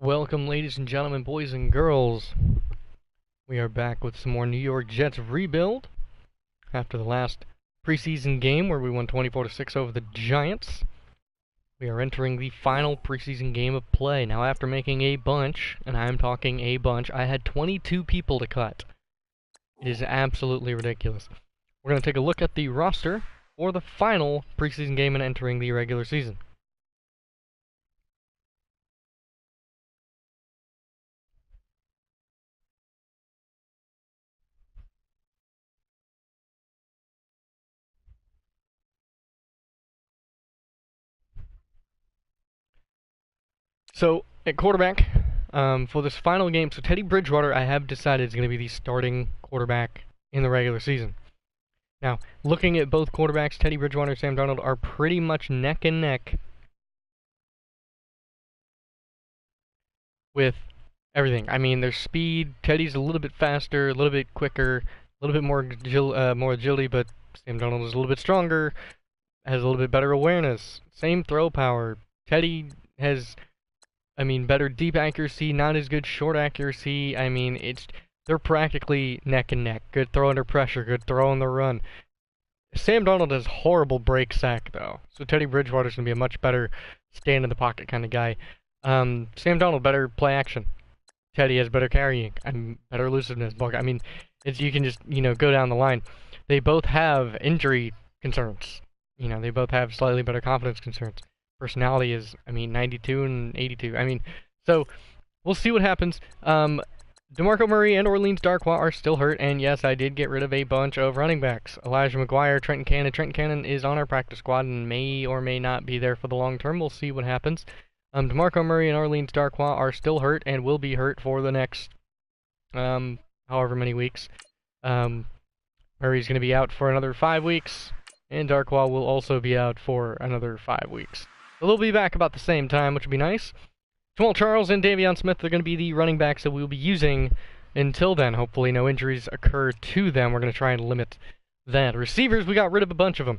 Welcome, ladies and gentlemen, boys and girls. We are back with some more New York Jets rebuild after the last preseason game where we won 24-6 over the Giants. We are entering the final preseason game of play. Now, after making a bunch, and I'm talking a bunch, I had 22 people to cut. It is absolutely ridiculous. We're going to take a look at the roster for the final preseason game and entering the regular season. So, at quarterback, for this final game, so Teddy Bridgewater, I have decided, is going to be the starting quarterback in the regular season. Now, looking at both quarterbacks, Teddy Bridgewater and Sam Darnold are pretty much neck and neck with everything. I mean, their speed, Teddy's a little bit faster, a little bit quicker, a little bit more agility, but Sam Darnold is a little bit stronger, has a little bit better awareness, same throw power. Teddy has, better deep accuracy, not as good short accuracy. They're practically neck and neck. Good throw under pressure, good throw on the run. Sam Darnold has horrible break sack, though. So Teddy Bridgewater's going to be a much better stand in the pocket kind of guy. Sam Darnold, better play action. Teddy has better carrying and better elusiveness. You can just, go down the line. They both have injury concerns. They both have slightly better confidence concerns. Personality is, 92 and 82. So we'll see what happens. DeMarco Murray and Orleans Darkwa are still hurt, and yes, I did get rid of a bunch of running backs. Elijah McGuire, Trenton Cannon. Trenton Cannon is on our practice squad and may or may not be there for the long term. We'll see what happens. DeMarco Murray and Orleans Darkwa are still hurt and will be hurt for the next, however many weeks. Murray's going to be out for another 5 weeks, and Darkwa will also be out for another 5 weeks. So they'll be back about the same time, which will be nice. Jamal Charles and Davion Smith are going to be the running backs that we'll be using until then. Hopefully no injuries occur to them. We're going to try and limit that. Receivers, we got rid of a bunch of them.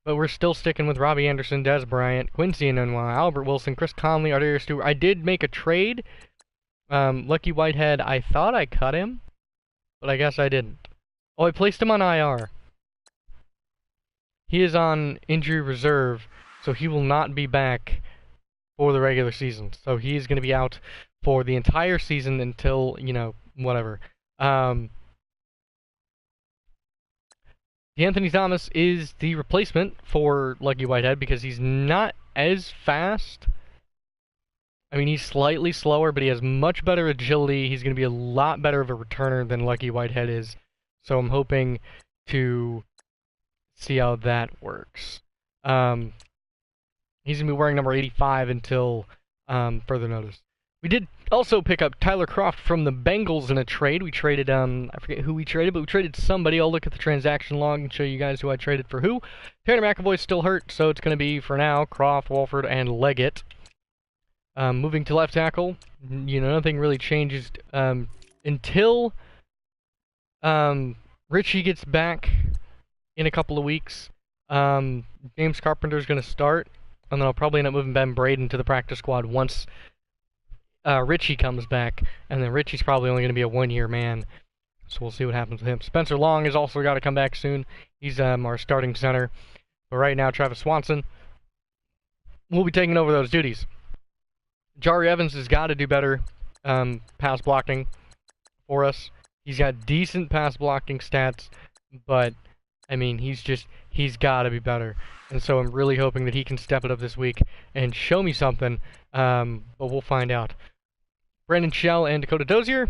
But we're still sticking with Robbie Anderson, Des Bryant, Quincy Enunwa, Albert Wilson, Chris Conley, Ardarius Stewart. I did make a trade. Lucky Whitehead, I thought I cut him, but I guess I didn't. Oh, I placed him on IR. He is on injury reserve, so he will not be back for the regular season. So he's going to be out for the entire season until, whatever. Anthony Thomas is the replacement for Lucky Whitehead because he's not as fast. He's slightly slower, but he has much better agility. He's going to be a lot better of a returner than Lucky Whitehead is. So I'm hoping to see how that works. He's going to be wearing number 85 until further notice. We did also pick up Tyler Croft from the Bengals in a trade. We traded, I forget who we traded, but we traded somebody. I'll look at the transaction log and show you guys who I traded for who. Tanner McAvoy's still hurt, so it's going to be, for now, Croft, Walford, and Leggett. Moving to left tackle, nothing really changes until Richie gets back in a couple of weeks. James Carpenter's going to start. And then I'll probably end up moving Ben Braden to the practice squad once Richie comes back. And then Richie's probably only going to be a one-year man. So we'll see what happens with him. Spencer Long has also got to come back soon. He's our starting center. But right now, Travis Swanson will be taking over those duties. Jari Evans has got to do better pass blocking for us. He's got decent pass blocking stats. But, he's got to be better. And so I'm really hoping that he can step it up this week and show me something, but we'll find out. Brandon Shell and Dakota Dozier.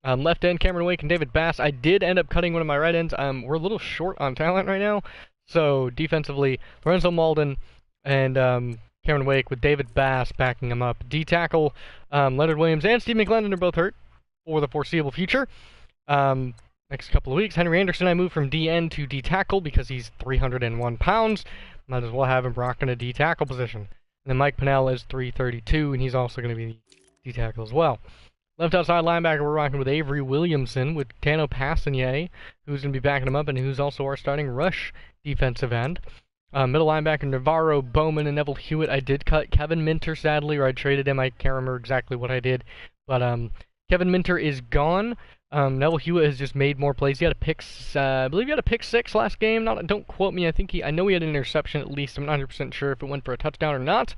Left end, Cameron Wake and David Bass. I did end up cutting one of my right ends. We're a little short on talent right now. So defensively, Lorenzo Malden and Cameron Wake with David Bass backing him up. D-tackle, Leonard Williams and Steve McGlennon are both hurt for the foreseeable future. Next couple of weeks, Henry Anderson, I moved from DN to D-tackle because he's 301 pounds. Might as well have him rocking a D-tackle position. And then Mike Pennell is 332, and he's also going to be D-tackle as well. Left outside linebacker, we're rocking with Avery Williamson with Tano Passigny, who's going to be backing him up, and who's also our starting rush defensive end. Middle linebacker Navarro Bowman and Neville Hewitt. I did cut Kevin Minter, sadly, or I traded him. I can't remember exactly what I did. But Kevin Minter is gone. Neville Hewitt has just made more plays. He had a pick, I believe he had a pick 6 last game. Don't quote me. I know he had an interception at least. I'm not 100% sure if it went for a touchdown or not.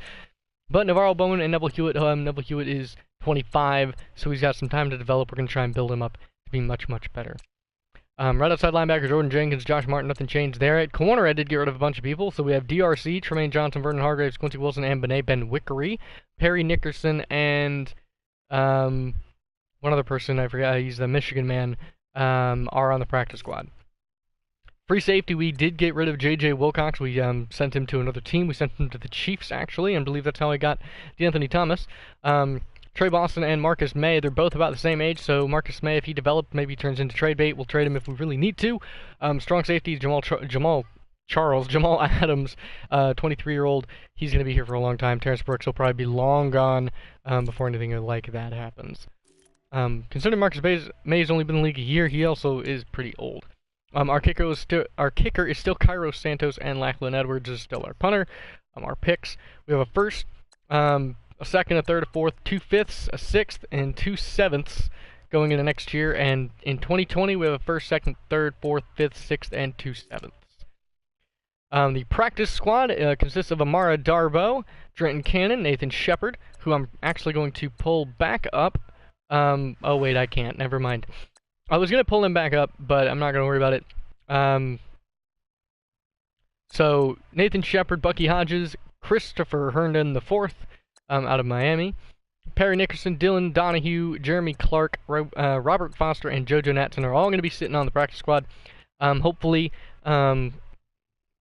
But Navarro Bowman and Neville Hewitt. Neville Hewitt is 25, so he's got some time to develop. We're going to try and build him up to be much, much better. Right outside linebacker, Jordan Jenkins, Josh Martin, nothing changed there. At corner, I did get rid of a bunch of people. So we have DRC, Tremaine Johnson, Vernon Hargraves, Quincy Wilson, and Ben Wickery. Perry Nickerson, and one other person, I forgot, he's the Michigan man, are on the practice squad. Free safety, we did get rid of J.J. Wilcox. We sent him to another team. We sent him to the Chiefs, actually, and I believe that's how I got DeAnthony Thomas. Trey Boston and Marcus May, they're both about the same age, so Marcus May, if he develops, maybe turns into trade bait. We'll trade him if we really need to. Strong safety, Jamal Adams, 23-year-old. He's going to be here for a long time. Terrence Brooks will probably be long gone before anything like that happens. Considering Marcus May's only been in the league a year, he also is pretty old. Our kicker is still Kairos Santos, and Lachlan Edwards is still our punter. Our picks, we have a first, a second, a third, a fourth, 2 fifths, a sixth, and 2 sevenths going into next year. And in 2020, we have a first, second, third, fourth, fifth, sixth, and 2 sevenths. The practice squad consists of Amara Darbo, Trenton Cannon, Nathan Shepard, who I'm actually going to pull back up. Oh wait, I can't. Never mind. I was going to pull him back up, but I'm not going to worry about it. So Nathan Shepard, Bucky Hodges, Christopher Herndon IV, out of Miami. Perry Nickerson, Dylan Donahue, Jeremy Clark, Robert Foster, and JoJo Natson are all going to be sitting on the practice squad. Hopefully,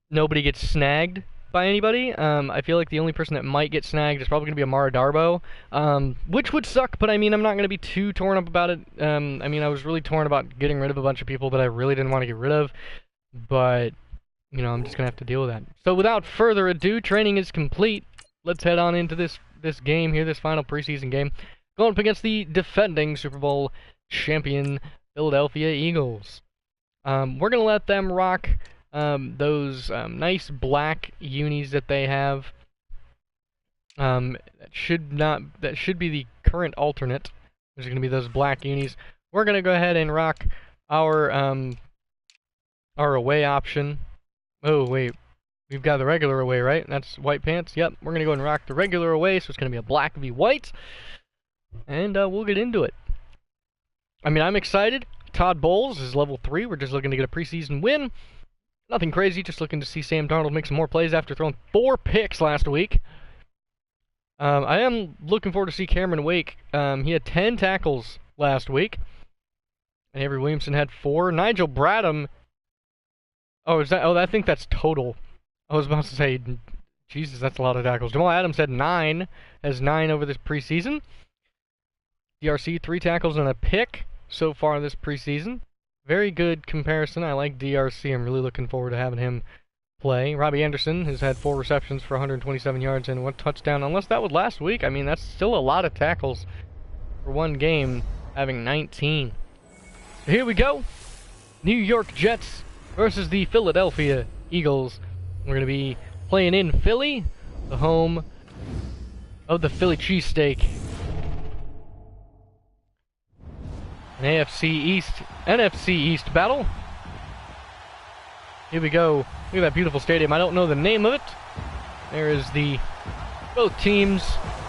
nobody gets snagged by anybody. I feel like the only person that might get snagged is probably going to be Amara Darbo, which would suck, but I mean, I'm not going to be too torn up about it. I mean, I was really torn about getting rid of a bunch of people that I really didn't want to get rid of, but, you know, I'm just going to have to deal with that. So without further ado, training is complete. Let's head on into this game here, this final preseason game, going up against the defending Super Bowl champion Philadelphia Eagles. We're going to let them rock those nice black unis that they have. That should be the current alternate. There's going to be those black unis. We're going to go ahead and rock our away option. Oh wait, we've got the regular away, right? That's white pants. Yep, we're going to go and rock the regular away, so it's going to be a black v white. And we'll get into it. I mean, I'm excited. Todd Bowles is level 3. We're just looking to get a preseason win. Nothing crazy, just looking to see Sam Darnold make some more plays after throwing 4 picks last week. I am looking forward to see Cameron Wake. He had 10 tackles last week. And Avery Williamson had 4. Nigel Bradham... I think that's total. I was about to say, Jesus, that's a lot of tackles. Jamal Adams had 9. Has 9 over this preseason. DRC, 3 tackles and a pick so far this preseason. Very good comparison. I like DRC. I'm really looking forward to having him play. Robbie Anderson has had 4 receptions for 127 yards and 1 touchdown. Unless that was last week. I mean, that's still a lot of tackles for one game, having 19. So here we go. New York Jets versus the Philadelphia Eagles. We're going to be playing in Philly, the home of the Philly cheesesteak. An NFC East battle. Here we go. Look at that beautiful stadium. I don't know the name of it. There is both teams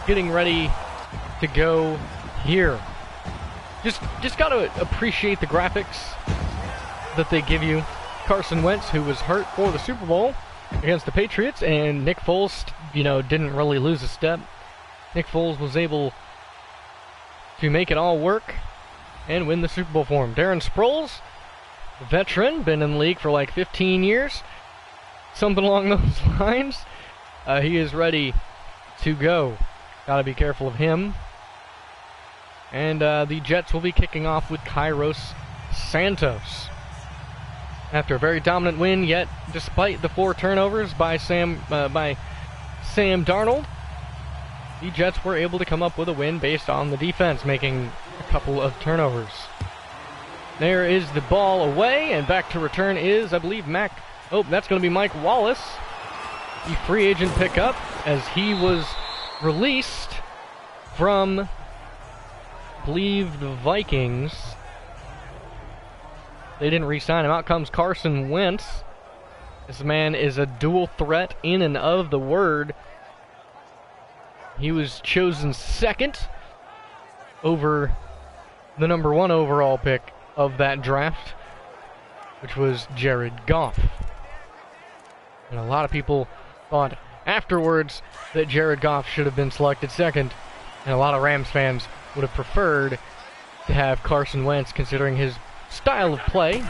getting ready to go here. Just got to appreciate the graphics that they give you. Carson Wentz, who was hurt for the Super Bowl against the Patriots, and Nick Foles, didn't really lose a step. Nick Foles was able to make it all work and win the Super Bowl for him. Darren Sproles, veteran, been in the league for like 15 years, something along those lines. He is ready to go. Gotta be careful of him. And the Jets will be kicking off with Kairos Santos. After a very dominant win, yet despite the 4 turnovers by Sam Darnold, the Jets were able to come up with a win based on the defense making a couple of turnovers. There is the ball away, and back to return is, I believe, that's going to be Mike Wallace. the free agent pickup as he was released from, I believe, the Vikings. They didn't re-sign him. Out comes Carson Wentz. This man is a dual threat in and of the word. He was chosen second over the number 1 overall pick of that draft, which was Jared Goff. And a lot of people thought afterwards that Jared Goff should have been selected second, and a lot of Rams fans would have preferred to have Carson Wentz considering his style of play.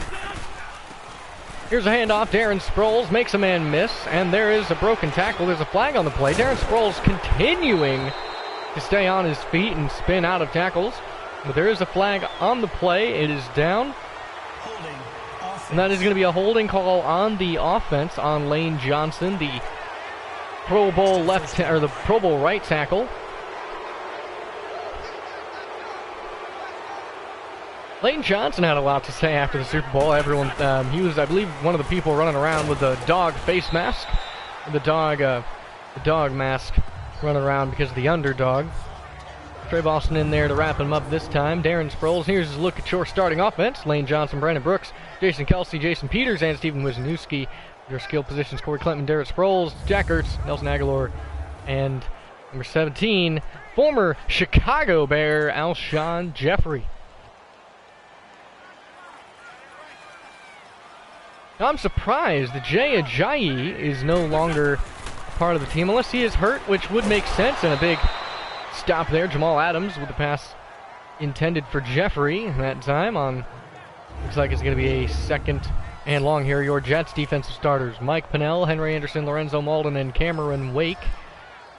Here's a handoff. Darren Sproles makes a man miss, and there is a broken tackle. There's a flag on the play. Darren Sproles continuing to stay on his feet and spin out of tackles, but there is a flag on the play. It is down, and that is going to be a holding call on the offense on Lane Johnson, the Pro Bowl the Pro Bowl right tackle. Lane Johnson had a lot to say after the Super Bowl. Everyone, he was, I believe, one of the people running around with the dog face mask, the dog mask, running around because of the underdog. Trey Boston in there to wrap him up this time. Darren Sproles. Here's a look at your starting offense: Lane Johnson, Brandon Brooks, Jason Kelsey, Jason Peters, and Steven Wisniewski. Your skill positions: Corey Clinton, Darren Sproles, Jack Ertz, Nelson Aguilar, and number 17, former Chicago Bear Alshon Jeffrey. Now, I'm surprised that Jay Ajayi is no longer part of the team, unless he is hurt, which would make sense, and a big stop there. Jamal Adams with the pass intended for Jeffrey that time on, looks like it's going to be a second and long here. Your Jets defensive starters: Mike Pennell, Henry Anderson, Lorenzo Malden, and Cameron Wake.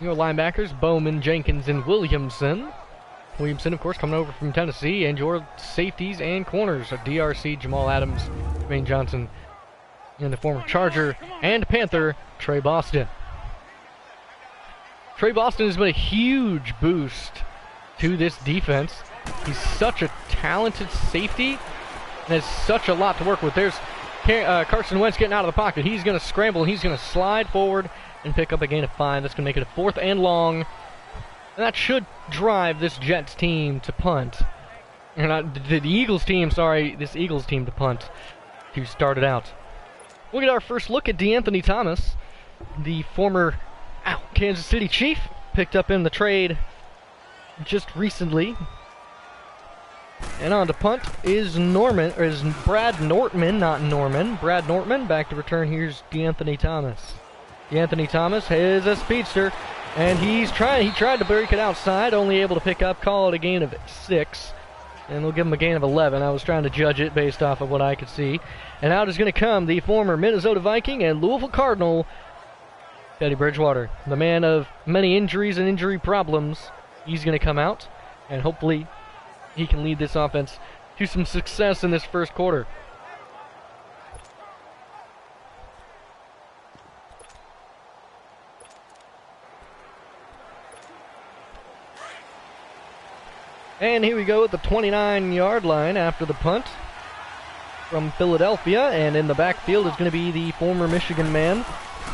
Your linebackers: Bowman, Jenkins, and Williamson. Williamson, of course, coming over from Tennessee. And your safeties and corners are DRC, Jamal Adams, Jermaine Johnson, and the former Charger and Panther, Trey Boston. Trey Boston has been a huge boost to this defense. He's such a talented safety and has such a lot to work with. There's Carson Wentz getting out of the pocket. He's going to scramble. He's going to slide forward and pick up a gain of 5. That's going to make it a 4th and long. And that should drive this Jets team to punt. Or not, the Eagles team, sorry, this Eagles team to punt to start it out. We'll get our first look at DeAnthony Thomas, the former Kansas City Chief, picked up in the trade just recently. And on to punt is Brad Nortman, not Norman. Brad Nortman back to return. Here's DeAnthony Thomas. DeAnthony Thomas is a speedster, and he tried to break it outside, only able to pick up, call it a gain of 6. And we'll give him a gain of 11. I was trying to judge it based off of what I could see. And out is going to come the former Minnesota Viking and Louisville Cardinal, Teddy Bridgewater. The man of many injuries and injury problems. He's going to come out, and hopefully he can lead this offense to some success in this first quarter. And here we go at the 29-yard line after the punt from Philadelphia. And in the backfield is going to be the former Michigan man,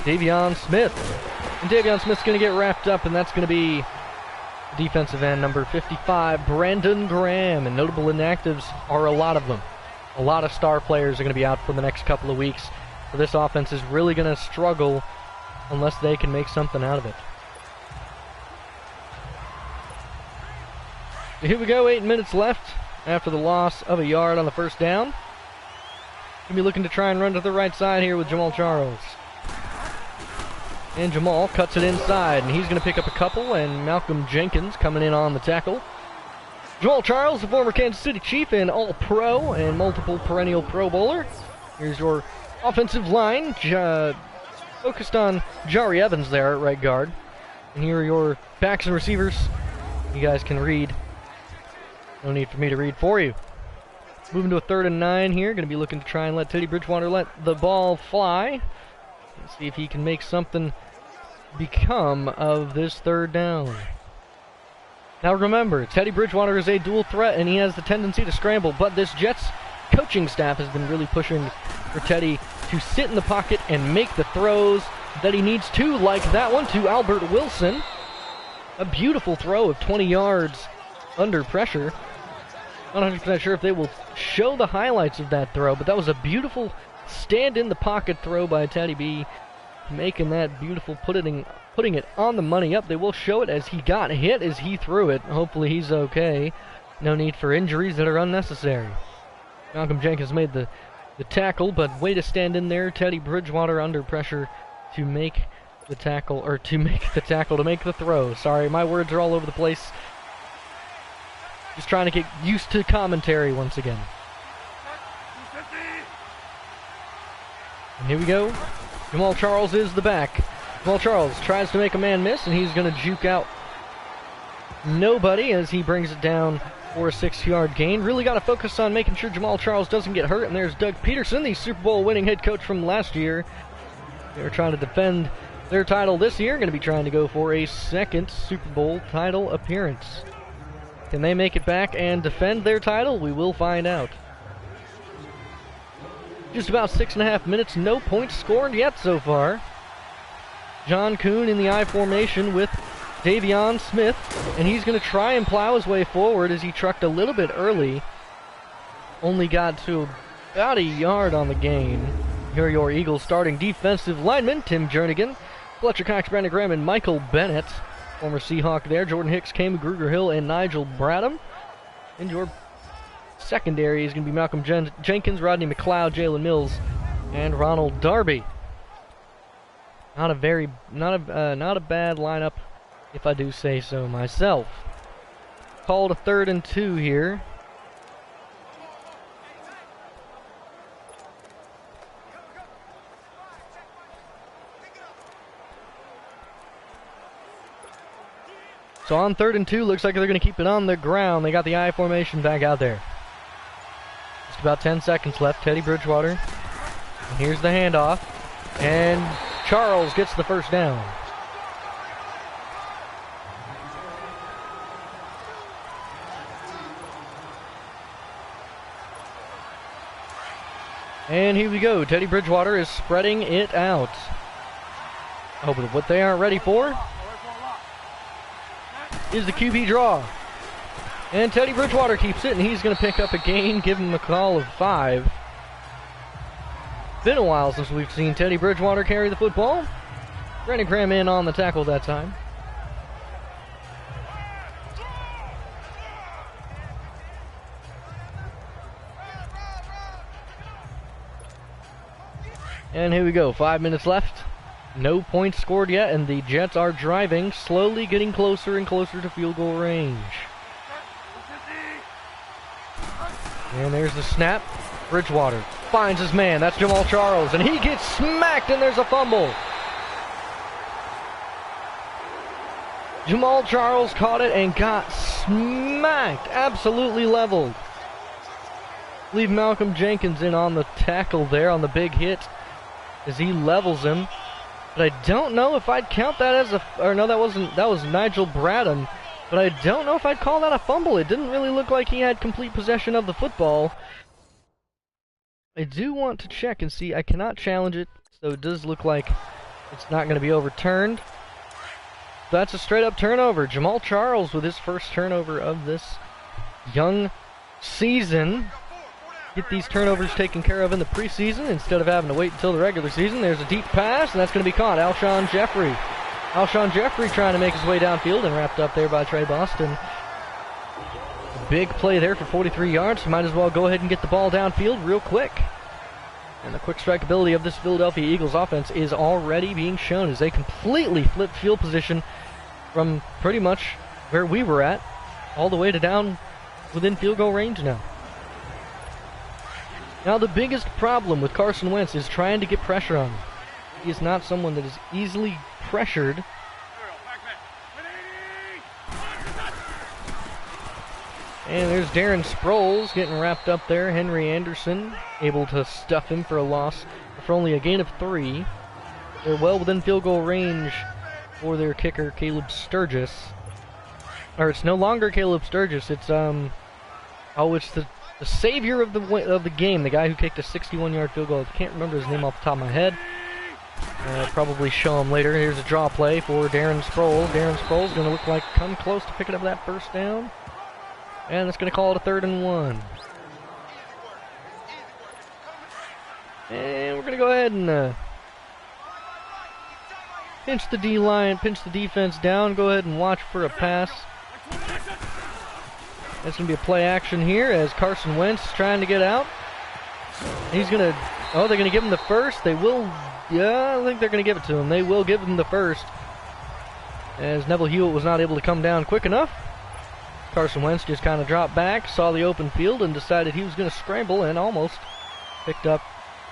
Davion Smith. And Davion Smith's going to get wrapped up, and that's going to be defensive end number 55, Brandon Graham. And notable inactives are a lot of them. A lot of star players are going to be out for the next couple of weeks. So this offense is really going to struggle unless they can make something out of it. Here we go, 8 minutes left after the loss of a yard on the first down. Gonna be looking to try and run to the right side here with Jamal Charles. And Jamal cuts it inside, and he's going to pick up a couple, and Malcolm Jenkins coming in on the tackle. Jamal Charles, the former Kansas City Chief and All-Pro and multiple perennial Pro Bowler. Here's your offensive line, focused on Jari Evans there at right guard. And here are your backs and receivers. You guys can read. No need for me to read for you. Moving to a 3rd and 9 here. Going to be looking to try and let Teddy Bridgewater let the ball fly. Let's see if he can make something become of this 3rd down. Now remember, Teddy Bridgewater is a dual threat and he has the tendency to scramble, but this Jets coaching staff has been really pushing for Teddy to sit in the pocket and make the throws that he needs to, like that one to Albert Wilson. A beautiful throw of 20 yards under pressure. Not 100% sure if they will show the highlights of that throw, but that was a beautiful stand-in-the-pocket throw by Teddy B, making that beautiful, putting it on the money up. They will show it as he got hit as he threw it. Hopefully he's okay. No need for injuries that are unnecessary. Malcolm Jenkins made the tackle, but way to stand in there. Teddy Bridgewater under pressure to make the tackle, or to make the throw. Sorry, my words are all over the place. Just trying to get used to commentary once again. And here we go. Jamal Charles is the back. Jamal Charles tries to make a man miss, and he's going to juke out nobody as he brings it down for a 6-yard gain. Really got to focus on making sure Jamal Charles doesn't get hurt. And there's Doug Peterson, the Super Bowl winning head coach from last year. They're trying to defend their title this year. Going to be trying to go for a second Super Bowl title appearance. Can they make it back and defend their title? We will find out. Just about 6.5 minutes. No points scored yet so far. John Kuhn in the I formation with Davion Smith, and he's going to try and plow his way forward as he trucked a little bit early. Only got to about a yard on the gain. Here are your Eagles starting defensive linemen: Tim Jernigan, Fletcher Cox, Brandon Graham, and Michael Bennett. Former Seahawk there, Jordan Hicks, Cam Gruger-Hill, and Nigel Bradham. And your secondary is going to be Malcolm Jenkins, Rodney McLeod, Jalen Mills, and Ronald Darby. Not a bad lineup, if I do say so myself. Called a 3rd and 2 here. So on 3rd and 2, looks like they're going to keep it on the ground. They got the I formation back out there. Just about 10 seconds left. Teddy Bridgewater. And here's the handoff. And Charles gets the first down. And here we go. Teddy Bridgewater is spreading it out. Oh, but what they aren't ready for is the QB draw. And Teddy Bridgewater keeps it, and he's going to pick up a gain, give him a call of 5. Been a while since we've seen Teddy Bridgewater carry the football. Brandon Graham in on the tackle that time. And here we go, 5 minutes left. No points scored yet, and the Jets are driving, slowly getting closer and closer to field goal range. And there's the snap. Bridgewater finds his man. That's Jamal Charles, and he gets smacked, and there's a fumble. Jamal Charles caught it and got smacked, absolutely leveled. Leave Malcolm Jenkins in on the tackle there on the big hit as he levels him. But I don't know if I'd count that as a... Or no, that was Nigel Bradham. But I don't know if I'd call that a fumble. It didn't really look like he had complete possession of the football. I do want to check and see. I cannot challenge it, so it does look like it's not going to be overturned. That's a straight-up turnover. Jamal Charles with his first turnover of this young season. Get these turnovers taken care of in the preseason instead of having to wait until the regular season. There's a deep pass, and that's going to be caught. Alshon Jeffrey. Alshon Jeffrey trying to make his way downfield and wrapped up there by Trey Boston. A big play there for 43 yards. So might as well go ahead and get the ball downfield real quick. And the quick strike ability of this Philadelphia Eagles offense is already being shown as they completely flip field position from pretty much where we were at all the way to down within field goal range now. Now the biggest problem with Carson Wentz is trying to get pressure on him. He is not someone that is easily pressured. And there's Darren Sproles getting wrapped up there. Henry Anderson able to stuff him for a loss for only a gain of 3. They're well within field goal range for their kicker, Caleb Sturgis. Or it's no longer Caleb Sturgis. It's it's the savior of the game, the guy who kicked a 61-yard field goal. I can't remember his name off the top of my head. Probably show him later. Here's a draw play for Darren Sproles. Darren Sproles going to look like come close to picking up that first down. And it's going to call it a 3rd and 1. And we're going to go ahead and pinch the D-line, pinch the defense down. Go ahead and watch for a pass. It's going to be a play action here as Carson Wentz trying to get out. He's going to... Oh, they're going to give him the first. They will... Yeah, I think they're going to give it to him. They will give him the first. As Neville Hewitt was not able to come down quick enough. Carson Wentz just kind of dropped back, saw the open field, and decided he was going to scramble and almost picked up,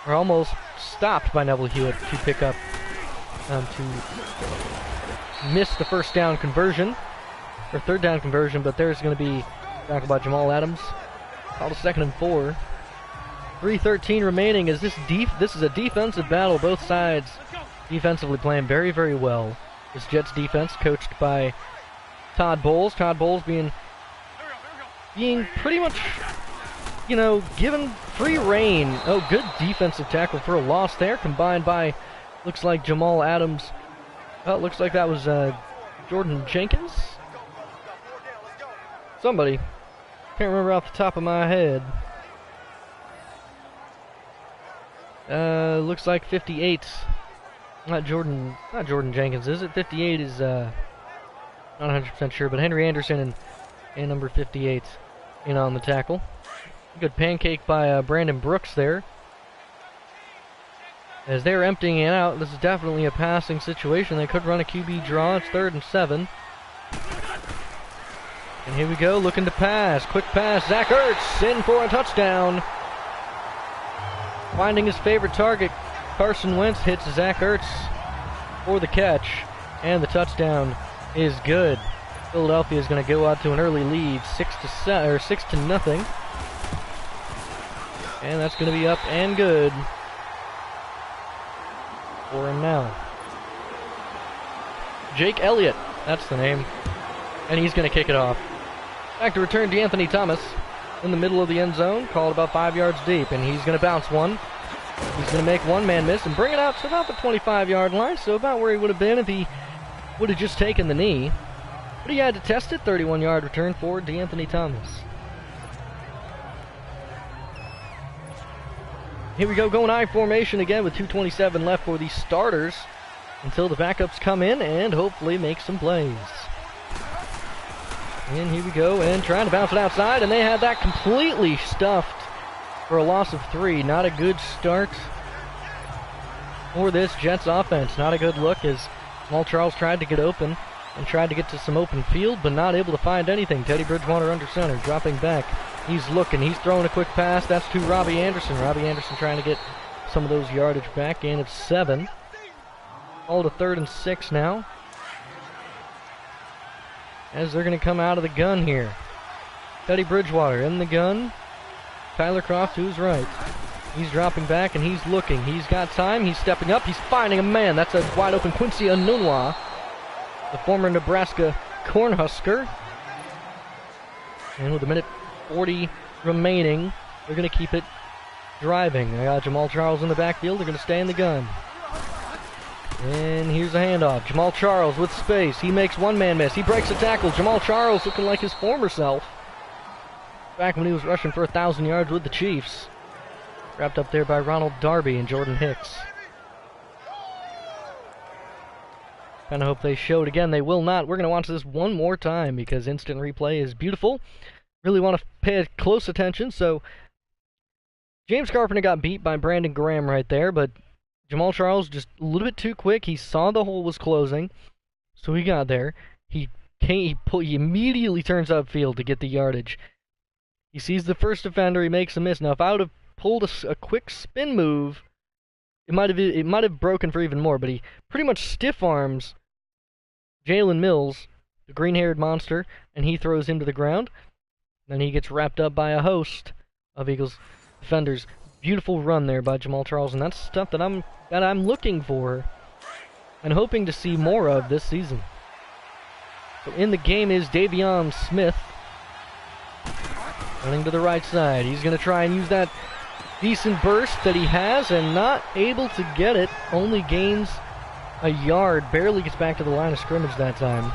or almost stopped by Neville Hewitt to pick up, to miss the first down conversion, or 3rd down conversion, but there's going to be, talk about Jamal Adams, called a 2nd and 4. 3:13 remaining as this is a defensive battle. Both sides defensively playing very, very well. This Jets defense coached by Todd Bowles. Todd Bowles being pretty much, you know, given free reign. Oh, good defensive tackle for a loss there, combined by, looks like Jamal Adams. Oh, it looks like that was Jordan Jenkins. Somebody. Can't remember off the top of my head. Looks like 58. Not Jordan Jenkins, is it? 58 is, not 100% sure, but Henry Anderson and number 58 in on the tackle. Good pancake by Brandon Brooks there. As they're emptying it out, this is definitely a passing situation. They could run a QB draw. It's 3rd and 7. And here we go, looking to pass. Quick pass, Zach Ertz in for a touchdown. Finding his favorite target, Carson Wentz hits Zach Ertz for the catch, and the touchdown is good. Philadelphia is going to go out to an early lead, 6 to nothing, and that's going to be up and good for him now. Jake Elliott, that's the name, and he's going to kick it off. Back to return to Anthony Thomas. In the middle of the end zone, called about 5 yards deep, and he's going to bounce one. He's going to make one man miss and bring it out to about the 25-yard line, so about where he would have been if he would have just taken the knee. But he had to test it. 31-yard return for DeAnthony Thomas. Here we go, going I formation again with 2:27 left for the starters until the backups come in and hopefully make some plays. And here we go, and trying to bounce it outside, and they had that completely stuffed for a loss of 3. Not a good start for this Jets offense. Not a good look as Jamal Charles tried to get open and tried to get to some open field, but not able to find anything. Teddy Bridgewater under center, dropping back. He's looking, he's throwing a quick pass. That's to Robbie Anderson. Robbie Anderson trying to get some of those yardage back. Gain of 7. All to 3rd and 6 now, as they're going to come out of the gun here. Teddy Bridgewater in the gun. Tyler Croft to his right. He's dropping back and he's looking. He's got time. He's stepping up. He's finding a man. That's a wide open Quincy Enunwa, the former Nebraska Cornhusker. And with 1:40 remaining, they're going to keep it driving. They got Jamal Charles in the backfield. They're going to stay in the gun. And here's a handoff. Jamal Charles with space. He makes one man miss. He breaks a tackle. Jamal Charles looking like his former self, back when he was rushing for 1,000 yards with the Chiefs. Wrapped up there by Ronald Darby and Jordan Hicks. Kind of hope they show it again. They will not. We're going to watch this one more time because instant replay is beautiful. Really want to pay close attention. So James Carpenter got beat by Brandon Graham right there, but Jamal Charles just a little bit too quick. He saw the hole was closing, so he got there. He immediately turns upfield to get the yardage. He sees the first defender. He makes a miss. Now, if I would have pulled a quick spin move, it might have broken for even more. But he pretty much stiff arms Jalen Mills, the green-haired monster, and he throws him to the ground. Then he gets wrapped up by a host of Eagles defenders. Beautiful run there by Jamal Charles, and that's stuff that I'm looking for and hoping to see more of this season. So in the game is Davion Smith, running to the right side. He's going to try and use that decent burst that he has and not able to get it. Only gains a yard. Barely gets back to the line of scrimmage that time.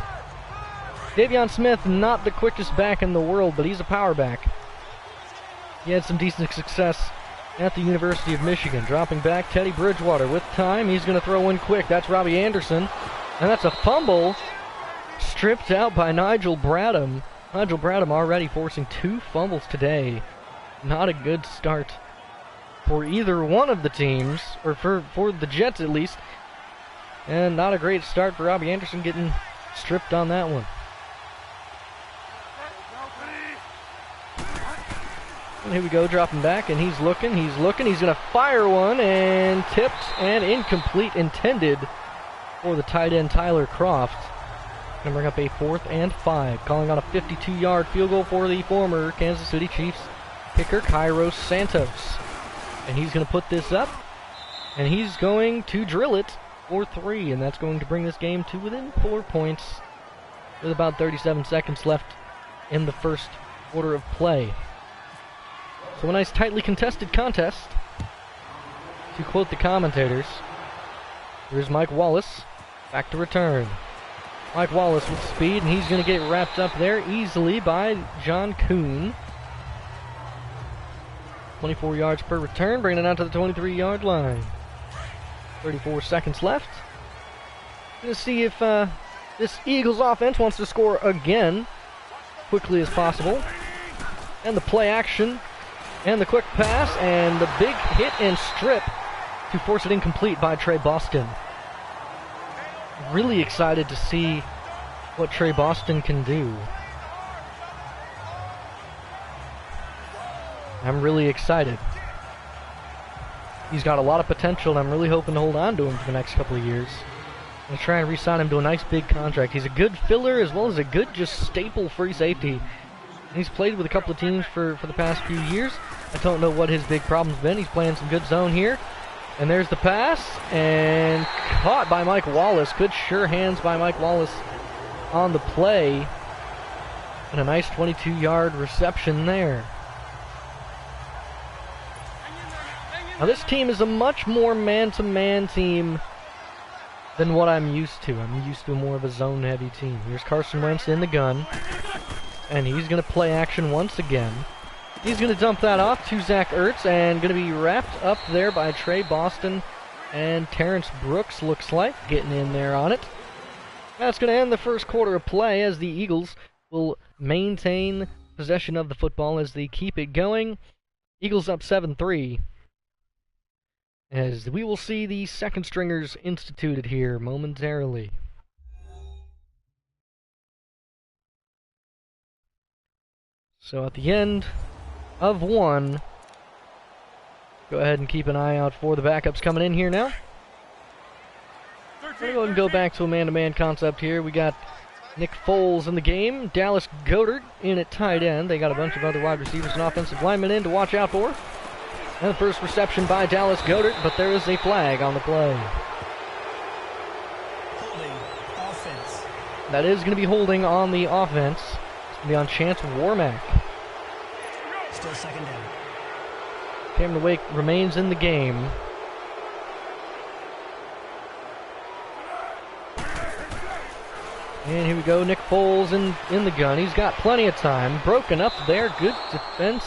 Davion Smith, not the quickest back in the world, but he's a power back. He had some decent success at the University of Michigan. Dropping back, Teddy Bridgewater with time. He's going to throw in quick. That's Robbie Anderson. And that's a fumble stripped out by Nigel Bradham. Nigel Bradham already forcing 2 fumbles today. Not a good start for either one of the teams, or for the Jets at least. And not a great start for Robbie Anderson, getting stripped on that one. And here we go, dropping back, and he's looking, he's going to fire one, and tipped and incomplete, intended for the tight end Tyler Croft. Going to bring up a 4th and 5, calling on a 52-yard field goal for the former Kansas City Chiefs kicker Kairos Santos. And he's going to put this up, and he's going to drill it for 3, and that's going to bring this game to within 4 points with about 37 seconds left in the first quarter of play. So a nice tightly contested contest, to quote the commentators. Here's Mike Wallace, back to return. Mike Wallace with speed, and he's going to get wrapped up there easily by John Kuhn. 24 yards per return, bringing it out to the 23-yard line. 34 seconds left. Going to see if this Eagles offense wants to score again quickly as possible. And the play action, and the quick pass, and the big hit and strip to force it incomplete by Trey Boston. Really excited to see what Trey Boston can do. I'm really excited. He's got a lot of potential, and I'm really hoping to hold on to him for the next couple of years. I'm going to try and re-sign him to a nice big contract. He's a good filler as well as a good just staple free safety. He's played with a couple of teams for the past few years. I don't know what his big problem's been. He's playing some good zone here. And there's the pass, and caught by Mike Wallace. Good sure hands by Mike Wallace on the play. And a nice 22-yard reception there. Now this team is a much more man-to-man team than what I'm used to. I'm used to more of a zone-heavy team. Here's Carson Wentz in the gun. And he's going to play action once again. He's going to dump that off to Zach Ertz, and going to be wrapped up there by Trey Boston and Terrence Brooks, looks like, getting in there on it. That's going to end the first quarter of play as the Eagles will maintain possession of the football as they keep it going. Eagles up 7-3. As we will see the second stringers instituted here momentarily. So at the end of 1, go ahead and keep an eye out for the backups coming in here now. We're going to go ahead and go back to a man-to-man concept here. We got Nick Foles in the game, Dallas Goedert in at tight end. They got a bunch of other wide receivers and offensive linemen in to watch out for. And the first reception by Dallas Goedert, but there is a flag on the play. Holding offense. That is going to be holding on the offense. It's going to be on Chance Warmack. Still second down. Cameron Wake remains in the game. And here we go, Nick Foles in the gun. He's got plenty of time. Broken up there. Good defense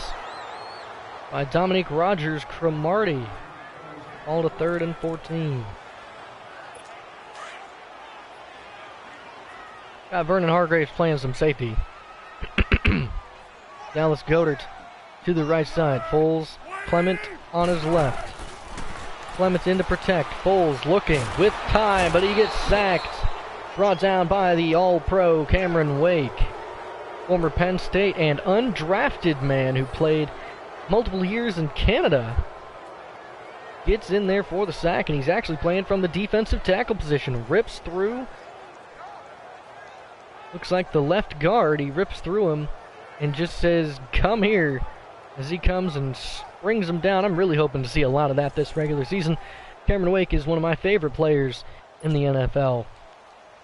by Dominique Rodgers-Cromartie. All to 3rd and 14. Got Vernon Hargraves playing some safety. Dallas Goedert to the right side. Foles, Clement on his left. Clement's in to protect. Foles looking with time, but he gets sacked. Brought down by the All-Pro Cameron Wake. Former Penn State and undrafted man who played multiple years in Canada. Gets in there for the sack, and he's actually playing from the defensive tackle position. Rips through. Looks like the left guard. He rips through him and just says, "Come here," as he comes and springs him down. I'm really hoping to see a lot of that this regular season. Cameron Wake is one of my favorite players in the NFL.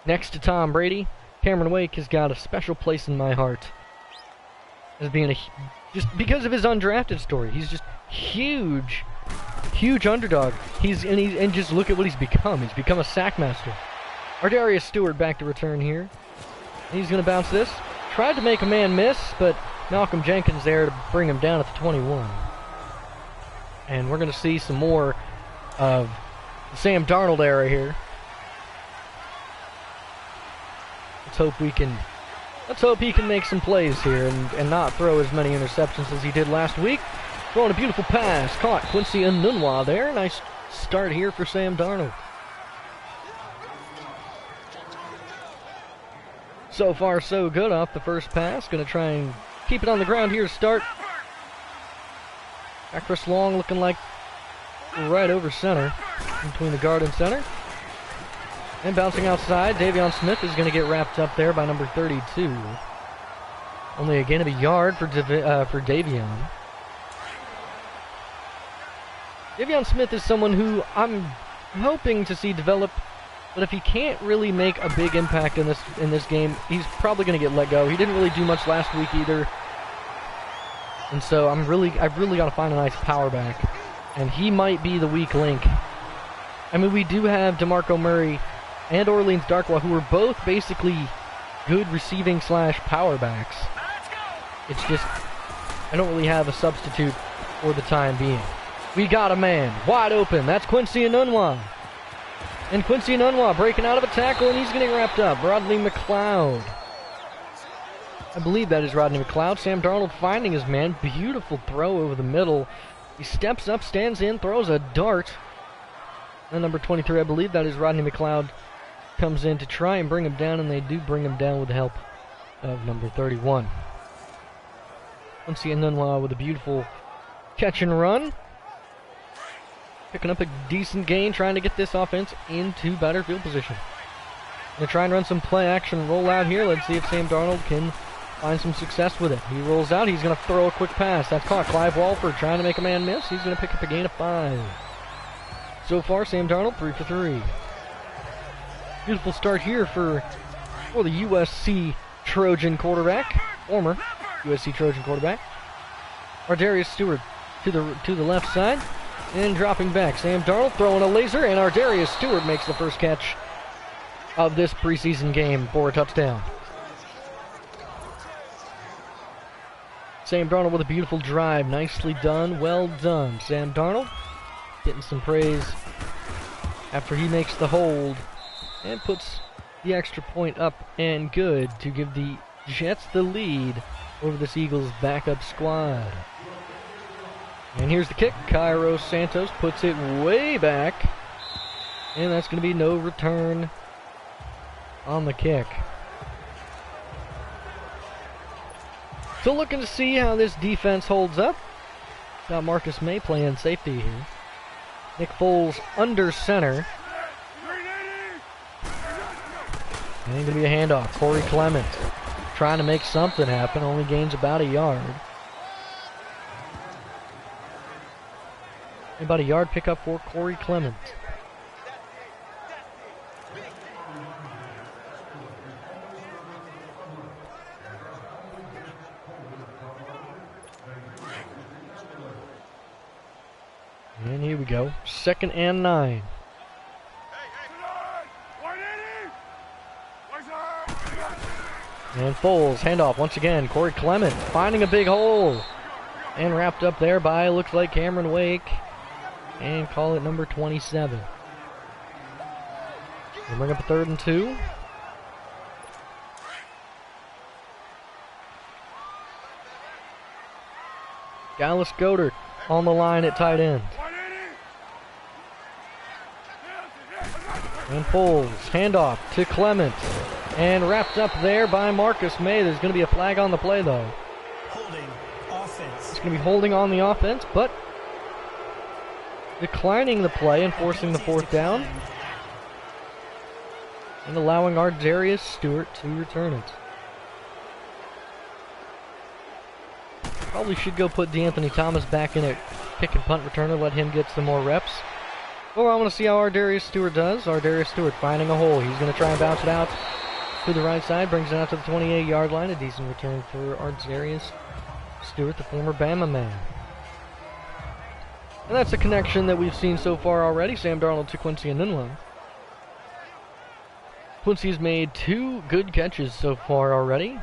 Next to Tom Brady, Cameron Wake has got a special place in my heart as being a just because of his undrafted story. He's just huge, huge underdog. And just look at what he's become. He's become a sack master. Ardarius Stewart back to return here. He's going to bounce this. Tried to make a man miss, but Malcolm Jenkins there to bring him down at the 21. And we're going to see some more of the Sam Darnold era here. Let's hope he can make some plays here and not throw as many interceptions as he did last week. Throwing a beautiful pass. Caught Quincy Enunwa there. Nice start here for Sam Darnold. So far, so good off the first pass. Going to try and keep it on the ground here to start. Got Chris Long looking like right over center, between the guard and center. And bouncing outside, Davion Smith is going to get wrapped up there by number 32. Only a gain of a yard for Davion. Davion Smith is someone who I'm hoping to see develop, but if he can't really make a big impact in this game, he's probably going to get let go. He didn't really do much last week either. And so I've really got to find a nice power back. And he might be the weak link. I mean, we do have DeMarco Murray and Orleans Darkwa, who are both basically good receiving / power backs. It's just, I don't really have a substitute for the time being. We got a man wide open. That's Quincy Enunwa. And Quincy Enunwa breaking out of a tackle, and he's getting wrapped up. Rodney McLeod. I believe that is Rodney McLeod. Sam Darnold finding his man. Beautiful throw over the middle. He steps up, stands in, throws a dart. And number 23, I believe that is Rodney McLeod, comes in to try and bring him down, and they do bring him down with the help of number 31. Quincy Enunwa with a beautiful catch and run. Picking up a decent gain, trying to get this offense into better field position. Gonna try and run some play action rollout here. Let's see if Sam Darnold can find some success with it. He rolls out, he's gonna throw a quick pass. That's caught. Clive Walford trying to make a man miss. He's gonna pick up a gain of 5. So far, Sam Darnold 3 for 3. Beautiful start here for the USC Trojan quarterback, former USC Trojan quarterback. Ardarius Stewart to the left side. And dropping back, Sam Darnold throwing a laser, and Ardarius Stewart makes the first catch of this preseason game for a touchdown. Sam Darnold with a beautiful drive, nicely done, well done. Sam Darnold getting some praise after he makes the hold and puts the extra point up and good to give the Jets the lead over this Eagles backup squad. And here's the kick. Cairo Santos puts it way back. And that's going to be no return on the kick. So looking to see how this defense holds up. Got Marcus May playing safety here. Nick Foles under center. And going to be a handoff. Corey Clement trying to make something happen. Only gains about a yard. About a yard pickup for Corey Clement. And here we go. 2nd and 9. And Foles, handoff once again. Corey Clement finding a big hole. And wrapped up there by, looks like Cameron Wake. And call it number 27. We'll bring up a 3rd and 2. Dallas Goedert on the line at tight end. And Foles, handoff to Clement. And wrapped up there by Marcus May. There's going to be a flag on the play, though. Holding offense. It's going to be holding on the offense, but declining the play and forcing the 4th down. And allowing Ardarius Stewart to return it. Probably should go put DeAnthony Thomas back in at kick and punt returner, let him get some more reps. Well, I want to see how Ardarius Stewart does. Ardarius Stewart finding a hole. He's going to try and bounce it out to the right side, brings it out to the 28-yard line. A decent return for Ardarius Stewart, the former Bama man. And that's a connection that we've seen so far already. Sam Darnold to Quincy Enunwa. Quincy's made 2 good catches so far already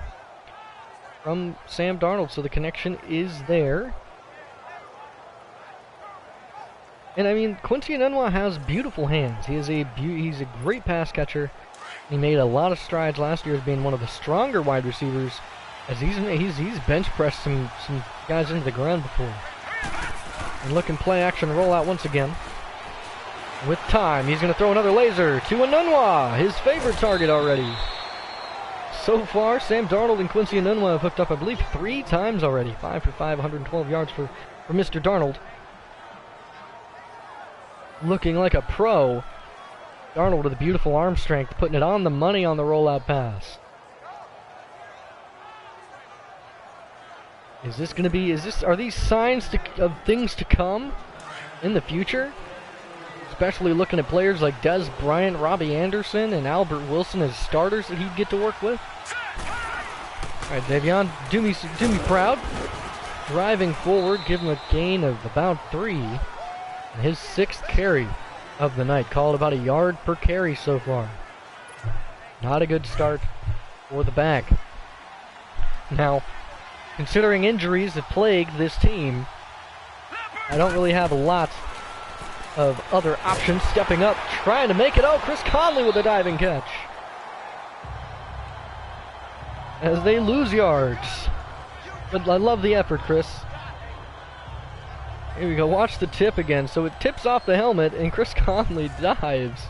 from Sam Darnold, so the connection is there. And I mean, Quincy Enunwa has beautiful hands. He's a great pass catcher. He made a lot of strides last year as being one of the stronger wide receivers, as he's bench pressed some guys into the ground before. And looking play action rollout once again. With time, he's going to throw another laser to Enunwa, his favorite target already. So far, Sam Darnold and Quincy Enunwa have hooked up, I believe, 3 times already. 5 for 5, 112 yards for Mr. Darnold. Looking like a pro. Darnold with a beautiful arm strength, putting it on the money on the rollout pass. Is this going to be, are these signs of things to come in the future? Especially looking at players like Des Bryant, Robbie Anderson, and Albert Wilson as starters that he'd get to work with. Alright, Davion, do me proud. Driving forward, give him a gain of about 3. And his 6th carry of the night. Called about a yard per carry so far. Not a good start for the back. Now, considering injuries that plagued this team, I don't really have a lot of other options. Stepping up, trying to make it. Oh, Chris Conley with a diving catch. As they lose yards. But I love the effort, Chris. Here we go, watch the tip again. So it tips off the helmet, and Chris Conley dives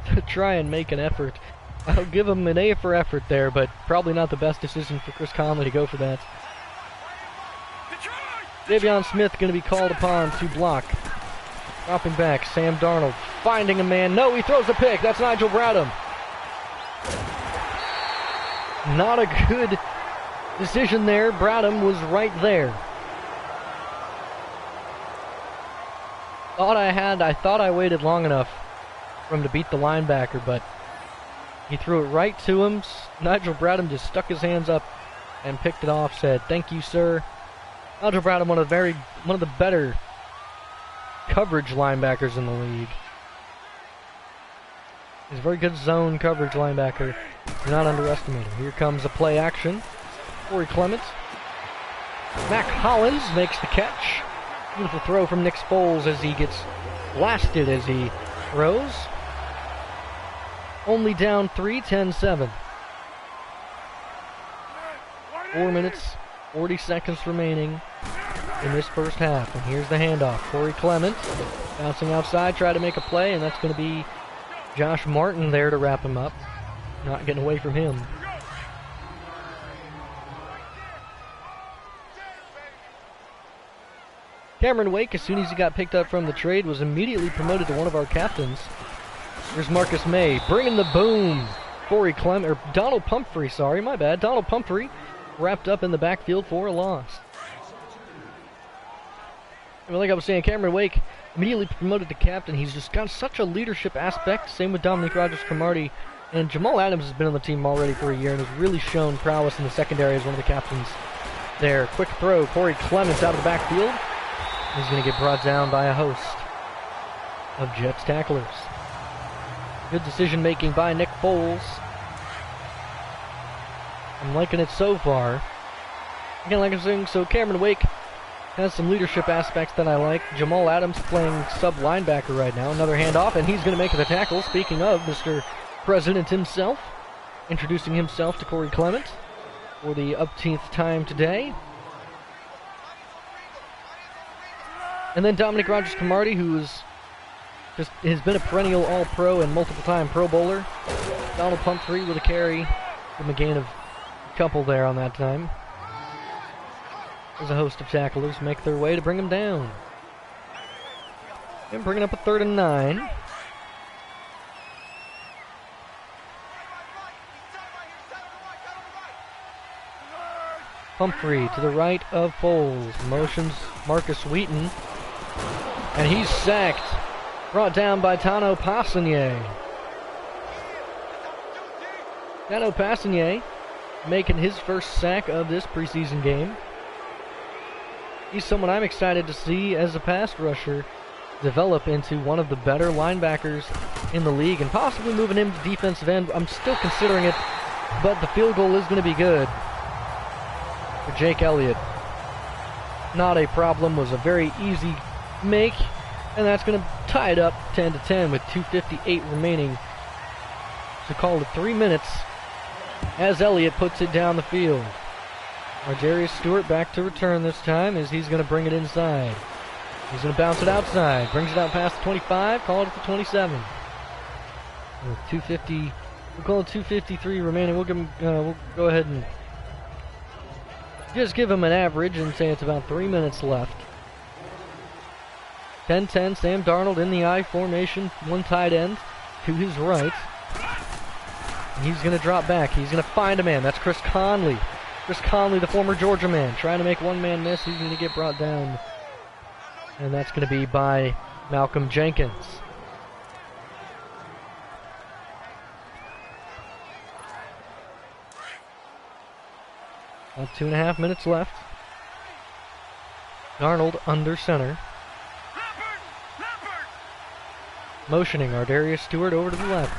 to try and make an effort. I'll give him an A for effort there, but probably not the best decision for Chris Conley to go for that. Davion Smith going to be called upon to block. Dropping back, Sam Darnold finding a man. No, he throws a pick. That's Nigel Bradham. Not a good decision there. Bradham was right there. I thought I waited long enough for him to beat the linebacker, but he threw it right to him. Nigel Bradham just stuck his hands up and picked it off, said, "Thank you, sir." Nigel Bradham, one of the better coverage linebackers in the league. He's a very good zone coverage linebacker. Do not underestimate him. Here comes a play action. Corey Clement. Mac Hollins makes the catch. Beautiful throw from Nick Foles as he gets blasted as he throws. Only down 3, 10-7. 4 minutes, 40 seconds remaining in this first half. And here's the handoff. Corey Clement bouncing outside, try to make a play, and that's going to be Josh Martin there to wrap him up. Not getting away from him. Cameron Wake, as soon as he got picked up from the trade, was immediately promoted to one of our captains. Here's Marcus May, bringing the boom. Corey Clement, or Donald Pumphrey, sorry, my bad. Donald Pumphrey wrapped up in the backfield for a loss. I mean, like I was saying, Cameron Wake immediately promoted to captain. He's just got such a leadership aspect. Same with Dominique Rodgers-Cromartie. And Jamal Adams has been on the team already for a year and has really shown prowess in the secondary as one of the captains there. Quick throw, Corey Clements out of the backfield. He's going to get brought down by a host of Jets tacklers. Good decision making by Nick Foles. I'm liking it so far. Again, like I was saying, so Cameron Wake has some leadership aspects that I like. Jamal Adams playing sub-linebacker right now. Another handoff, and he's going to make the tackle. Speaking of Mr. President himself, introducing himself to Corey Clement for the upteenth time today. And then Dominique Rodgers-Cromartie, who has been a perennial All-Pro and multiple-time Pro Bowler. Donald Pumphrey with a carry, with a gain of a couple there on that time. As a host of tacklers make their way to bring him down. And bringing up a 3rd and 9. Pumphrey to the right of Foles. Motions Marcus Wheaton. And he's sacked. Brought down by Tano Passanier. Tano Passanier making his first sack of this preseason game. He's someone I'm excited to see as a pass rusher develop into one of the better linebackers in the league and possibly moving him to defensive end. I'm still considering it, but the field goal is going to be good for Jake Elliott. Not a problem, was a very easy make, and that's going to tie it up 10-10 with 2:58 remaining to call it 3 minutes as Elliott puts it down the field. Darius Stewart back to return this time as he's going to bring it inside. He's going to bounce it outside, brings it out past the 25, call it at the 27. With 2:50, we'll call it 2:53 remaining. We'll go ahead and just give him an average and say it's about 3 minutes left. 10-10, Sam Darnold in the I formation, one tight end to his right. He's going to drop back. He's going to find a man. That's Chris Conley. Chris Conley, the former Georgia man, trying to make one man miss. He's going to get brought down. And that's going to be by Malcolm Jenkins. About 2.5 minutes left. Darnold under center. Motioning Darius Stewart over to the left.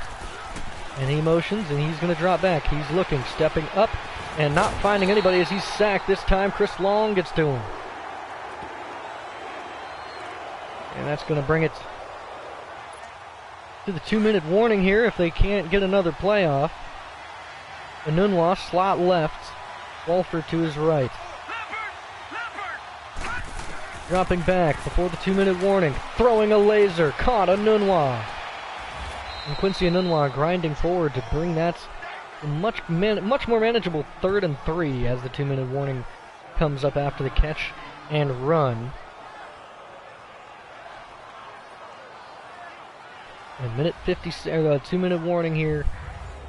And he motions, and he's going to drop back. He's looking, stepping up, and not finding anybody as he's sacked. This time, Chris Long gets to him. And that's going to bring it to the 2-minute warning here if they can't get another playoff. Anunwa, slot left. Walford to his right. Dropping back before the 2-minute warning. Throwing a laser. Caught Anunwa. And Quincy Anunwa grinding forward to bring that much more manageable 3rd and 3 as the 2-minute warning comes up after the catch and run. A minute 50, 2-minute warning here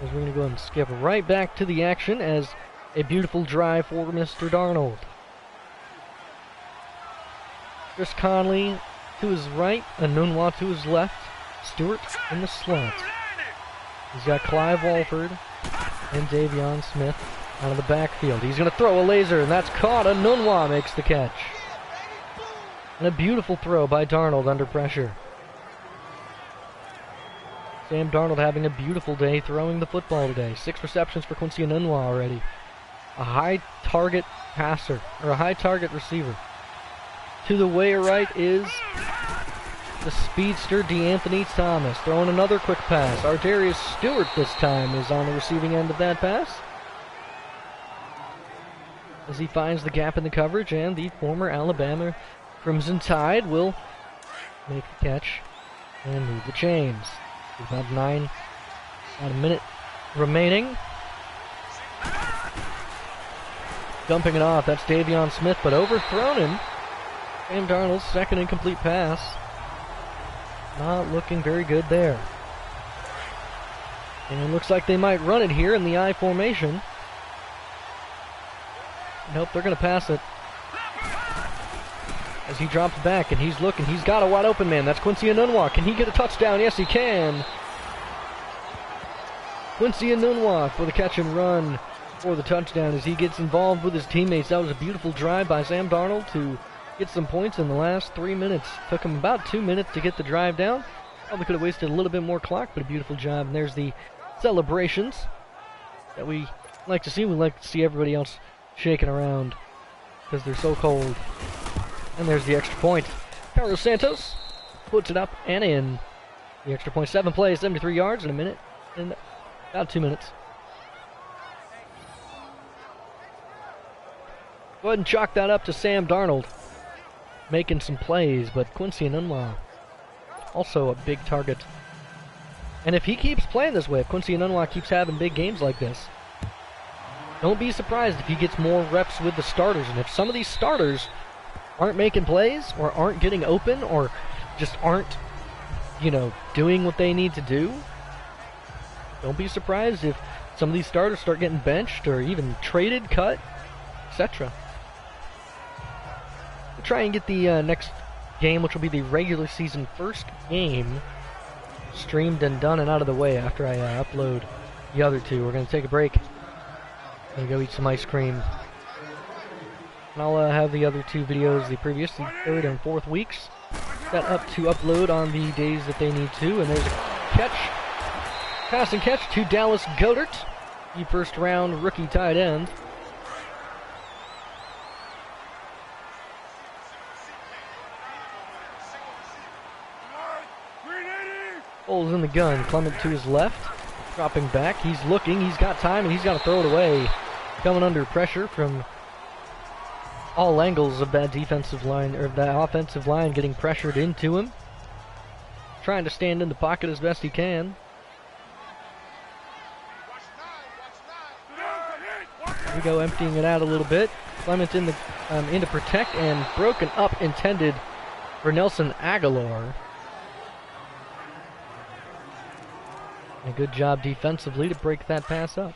as we're going to go ahead and skip right back to the action as a beautiful drive for Mr. Darnold. Chris Conley to his right, Anunwa to his left. Stewart in the slot. He's got Clive Walford and Davion Smith out of the backfield. He's going to throw a laser, and that's caught. Anunwa makes the catch. And a beautiful throw by Darnold under pressure. Sam Darnold having a beautiful day throwing the football today. 6 receptions for Quincy Anunwa already. A high target passer, or a high target receiver. To the way right is the speedster DeAnthony Thomas, throwing another quick pass. Darius Stewart this time is on the receiving end of that pass as he finds the gap in the coverage, and the former Alabama Crimson Tide will make the catch and move the chains. About a minute remaining. Dumping it off, that's Davion Smith, but overthrown him. Sam Darnold's second incomplete pass. Not looking very good there. And it looks like they might run it here in the I formation. Nope, they're going to pass it. As he drops back and he's looking, he's got a wide open man. That's Quincy Anunwa. Can he get a touchdown? Yes, he can. Quincy Anunwa for the catch and run for the touchdown as he gets involved with his teammates. That was a beautiful drive by Sam Darnold to get some points in the last 3 minutes. Took him about 2 minutes to get the drive down. Probably could have wasted a little bit more clock, but a beautiful job. And there's the celebrations that we like to see. We like to see everybody else shaking around because they're so cold. And there's the extra point. Carlos Santos puts it up and in. The extra point, 7 plays, 73 yards in a minute, in about 2 minutes. Go ahead and chalk that up to Sam Darnold making some plays, but Quincy Anunwa also a big target. And if he keeps playing this way, if Quincy Anunwa keeps having big games like this, don't be surprised if he gets more reps with the starters. And if some of these starters aren't making plays or aren't getting open or just aren't, doing what they need to do, don't be surprised if some of these starters start getting benched or even traded, cut, etc. We'll try and get the next game, which will be the regular season first game, streamed and done and out of the way after I upload the other two. We're going to take a break. Gonna go eat some ice cream. And I'll have the other two videos, the third and fourth weeks, set up to upload on the days that they need to. And there's a catch, pass and catch to Dallas Goedert, the first round rookie tight end. Foles in the gun, Clement to his left, dropping back, he's looking, he's got time, and he's got to throw it away. Coming under pressure from all angles of that defensive line, or that offensive line getting pressured into him. Trying to stand in the pocket as best he can. Here we go, emptying it out a little bit. Clement in to protect, and broken up intended for Nelson Aguilar. A good job defensively to break that pass up.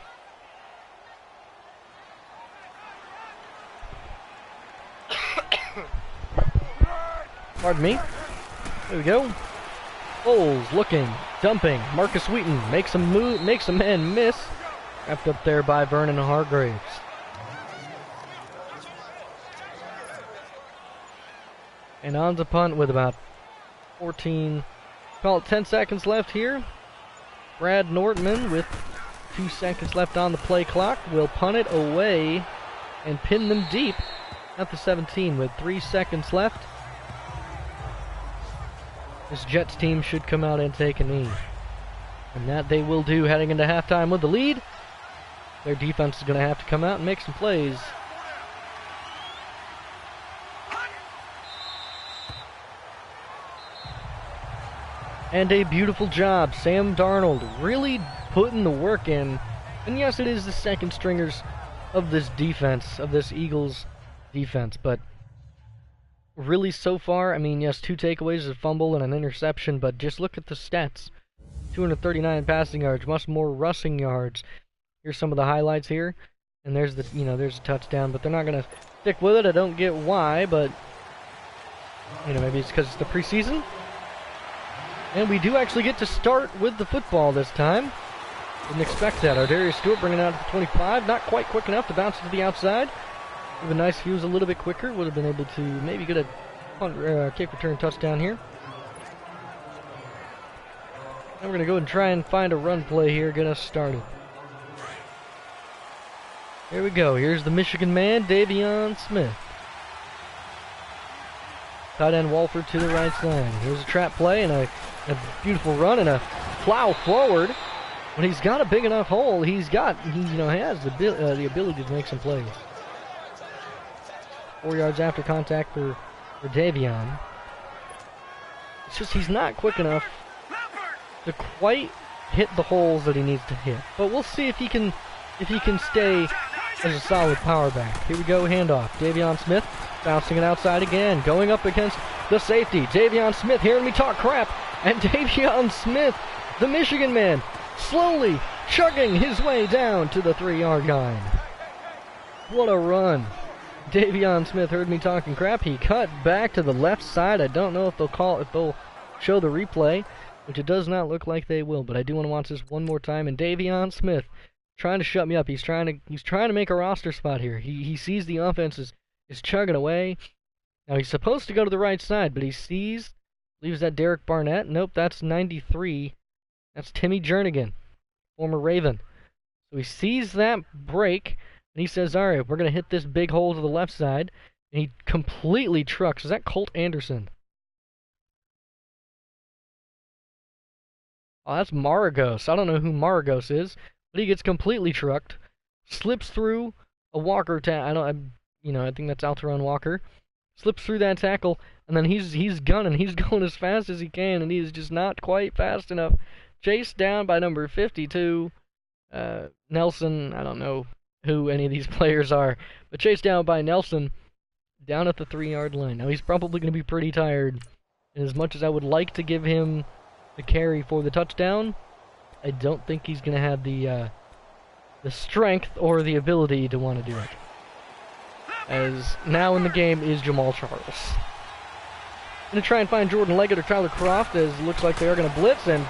Pardon me. There we go. Foles looking, dumping. Marcus Wheaton makes a move, makes a man miss. Wrapped up there by Vernon Hargraves. And on to punt with about 10 seconds left here. Brad Nortman, with 2 seconds left on the play clock, will punt it away and pin them deep at the 17 with 3 seconds left. This Jets team should come out and take a knee. And that they will do heading into halftime with the lead. Their defense is going to have to come out and make some plays. And a beautiful job. Sam Darnold really putting the work in. And yes, it is the second stringers of this defense, of this Eagles defense. But really so far, I mean, yes, 2 takeaways, a fumble and an interception. But just look at the stats. 239 passing yards, much more rushing yards. Here's some of the highlights here. And there's the, there's a touchdown. But they're not going to stick with it. I don't get why, but, maybe it's because it's the preseason. And we do actually get to start with the football this time. Didn't expect that. Ardarius Stewart bringing it out to the 25. Not quite quick enough to bounce it to the outside. Would have been nice if he was a little bit quicker. Would have been able to maybe get a kick return touchdown here. And we're going to go and try and find a run play here. Get us started. Here we go. Here's the Michigan man, Davion Smith. Tight end Walford to the right side. Here's a trap play and a beautiful run and a plow forward. When he's got a big enough hole, he has the ability to make some plays. 4 yards after contact for Davion. It's just he's not quick enough to quite hit the holes that he needs to hit. But we'll see if he can stay as a solid power back. Here we go, handoff. Davion Smith bouncing it outside again, going up against the safety. Davion Smith hearing me talk crap, and Davion Smith, the Michigan man, slowly chugging his way down to the 3-yard line. What a run. Davion Smith heard me talking crap. He cut back to the left side. I don't know if they'll show the replay, which it does not look like they will, but I do want to watch this one more time. And Davion Smith trying to shut me up. He's trying to make a roster spot here. He sees the offense is chugging away. Now he's supposed to go to the right side, but he believes that Derek Barnett. Nope, that's 93. That's Timmy Jernigan, former Raven. So he sees that break, and he says, all right, we're going to hit this big hole to the left side. And he completely trucks. Is that Colt Anderson? Oh, that's Maragos. I don't know who Maragos is, but he gets completely trucked, slips through a Walker I think that's Alteron Walker. Slips through that tackle, and then he's gunning. He's going as fast as he can, and he's just not quite fast enough. Chased down by number 52, Nelson. I don't know who any of these players are, but chased down by Nelson down at the 3-yard line. Now he's probably going to be pretty tired, and as much as I would like to give him the carry for the touchdown, I don't think he's going to have the strength or the ability to want to do it. As now in the game is Jamal Charles. Going to try and find Jordan Leggett or Tyler Croft, as it looks like they are going to blitz, and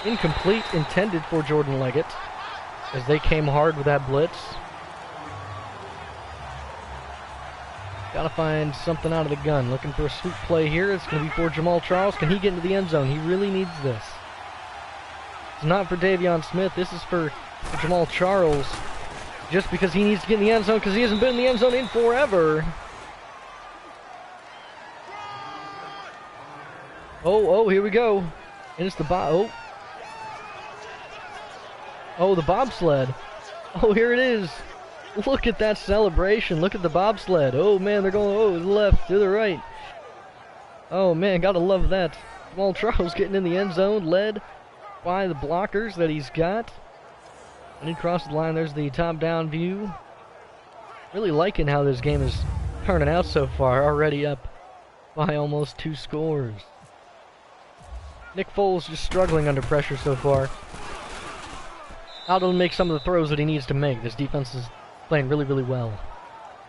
incomplete intended for Jordan Leggett, as they came hard with that blitz. Gotta find something out of the gun. Looking for a sweep play here. It's going to be for Jamal Charles. Can he get into the end zone? He really needs this. It's not for Davion Smith. This is for Jamal Charles. Just because he needs to get in the end zone because he hasn't been in the end zone in forever. Oh, here we go. And it's the Oh, the bobsled. Oh, here it is. Look at that celebration. Look at the bobsled. Oh, man, they're going, to the left, to the right. Oh, man, gotta love that. Jamal Charles getting in the end zone, led by the blockers that he's got. And he crossed the line. There's the top-down view. Really liking how this game is turning out so far. Already up by almost 2 scores. Nick Foles just struggling under pressure so far. Out to make some of the throws that he needs to make. This defense is playing really, really well.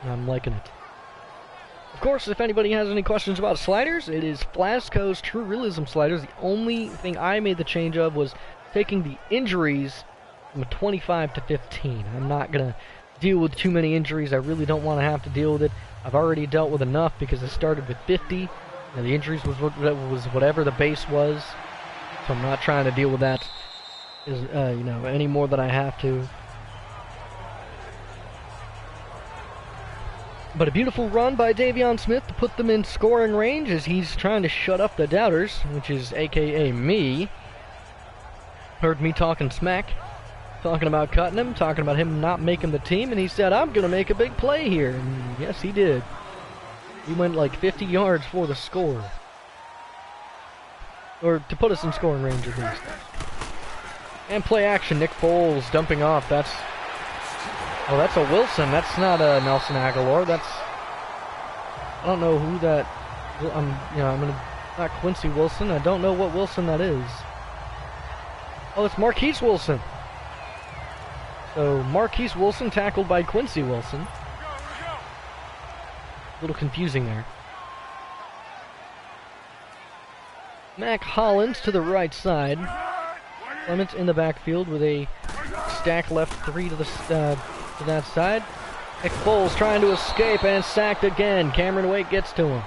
And I'm liking it. Of course, if anybody has any questions about sliders, it is Flasco's True Realism sliders. The only thing I made the change of was taking the injuries from a 25 to 15. I'm not going to deal with too many injuries. I really don't want to have to deal with it. I've already dealt with enough because I started with 50. And the injuries was whatever the base was. So I'm not trying to deal with that any more than I have to. But a beautiful run by Davion Smith to put them in scoring range as he's trying to shut up the doubters, which is aka me. Heard me talking smack, talking about cutting him, talking about him not making the team, and he said, I'm going to make a big play here. And yes, he did. He went like 50 yards for the score. Or to put us in scoring range at least. And play action, Nick Foles dumping off. That's a Wilson. That's not a Nelson Aguilar. I don't know who that. Not Quincy Wilson. I don't know what Wilson that is. Oh, it's Marquise Wilson. So Marquise Wilson tackled by Quincy Wilson. A little confusing there. Mac Hollins to the right side. Clements in the backfield with a stack left 3 to that side. Nick Foles trying to escape and sacked again. Cameron Wake gets to him.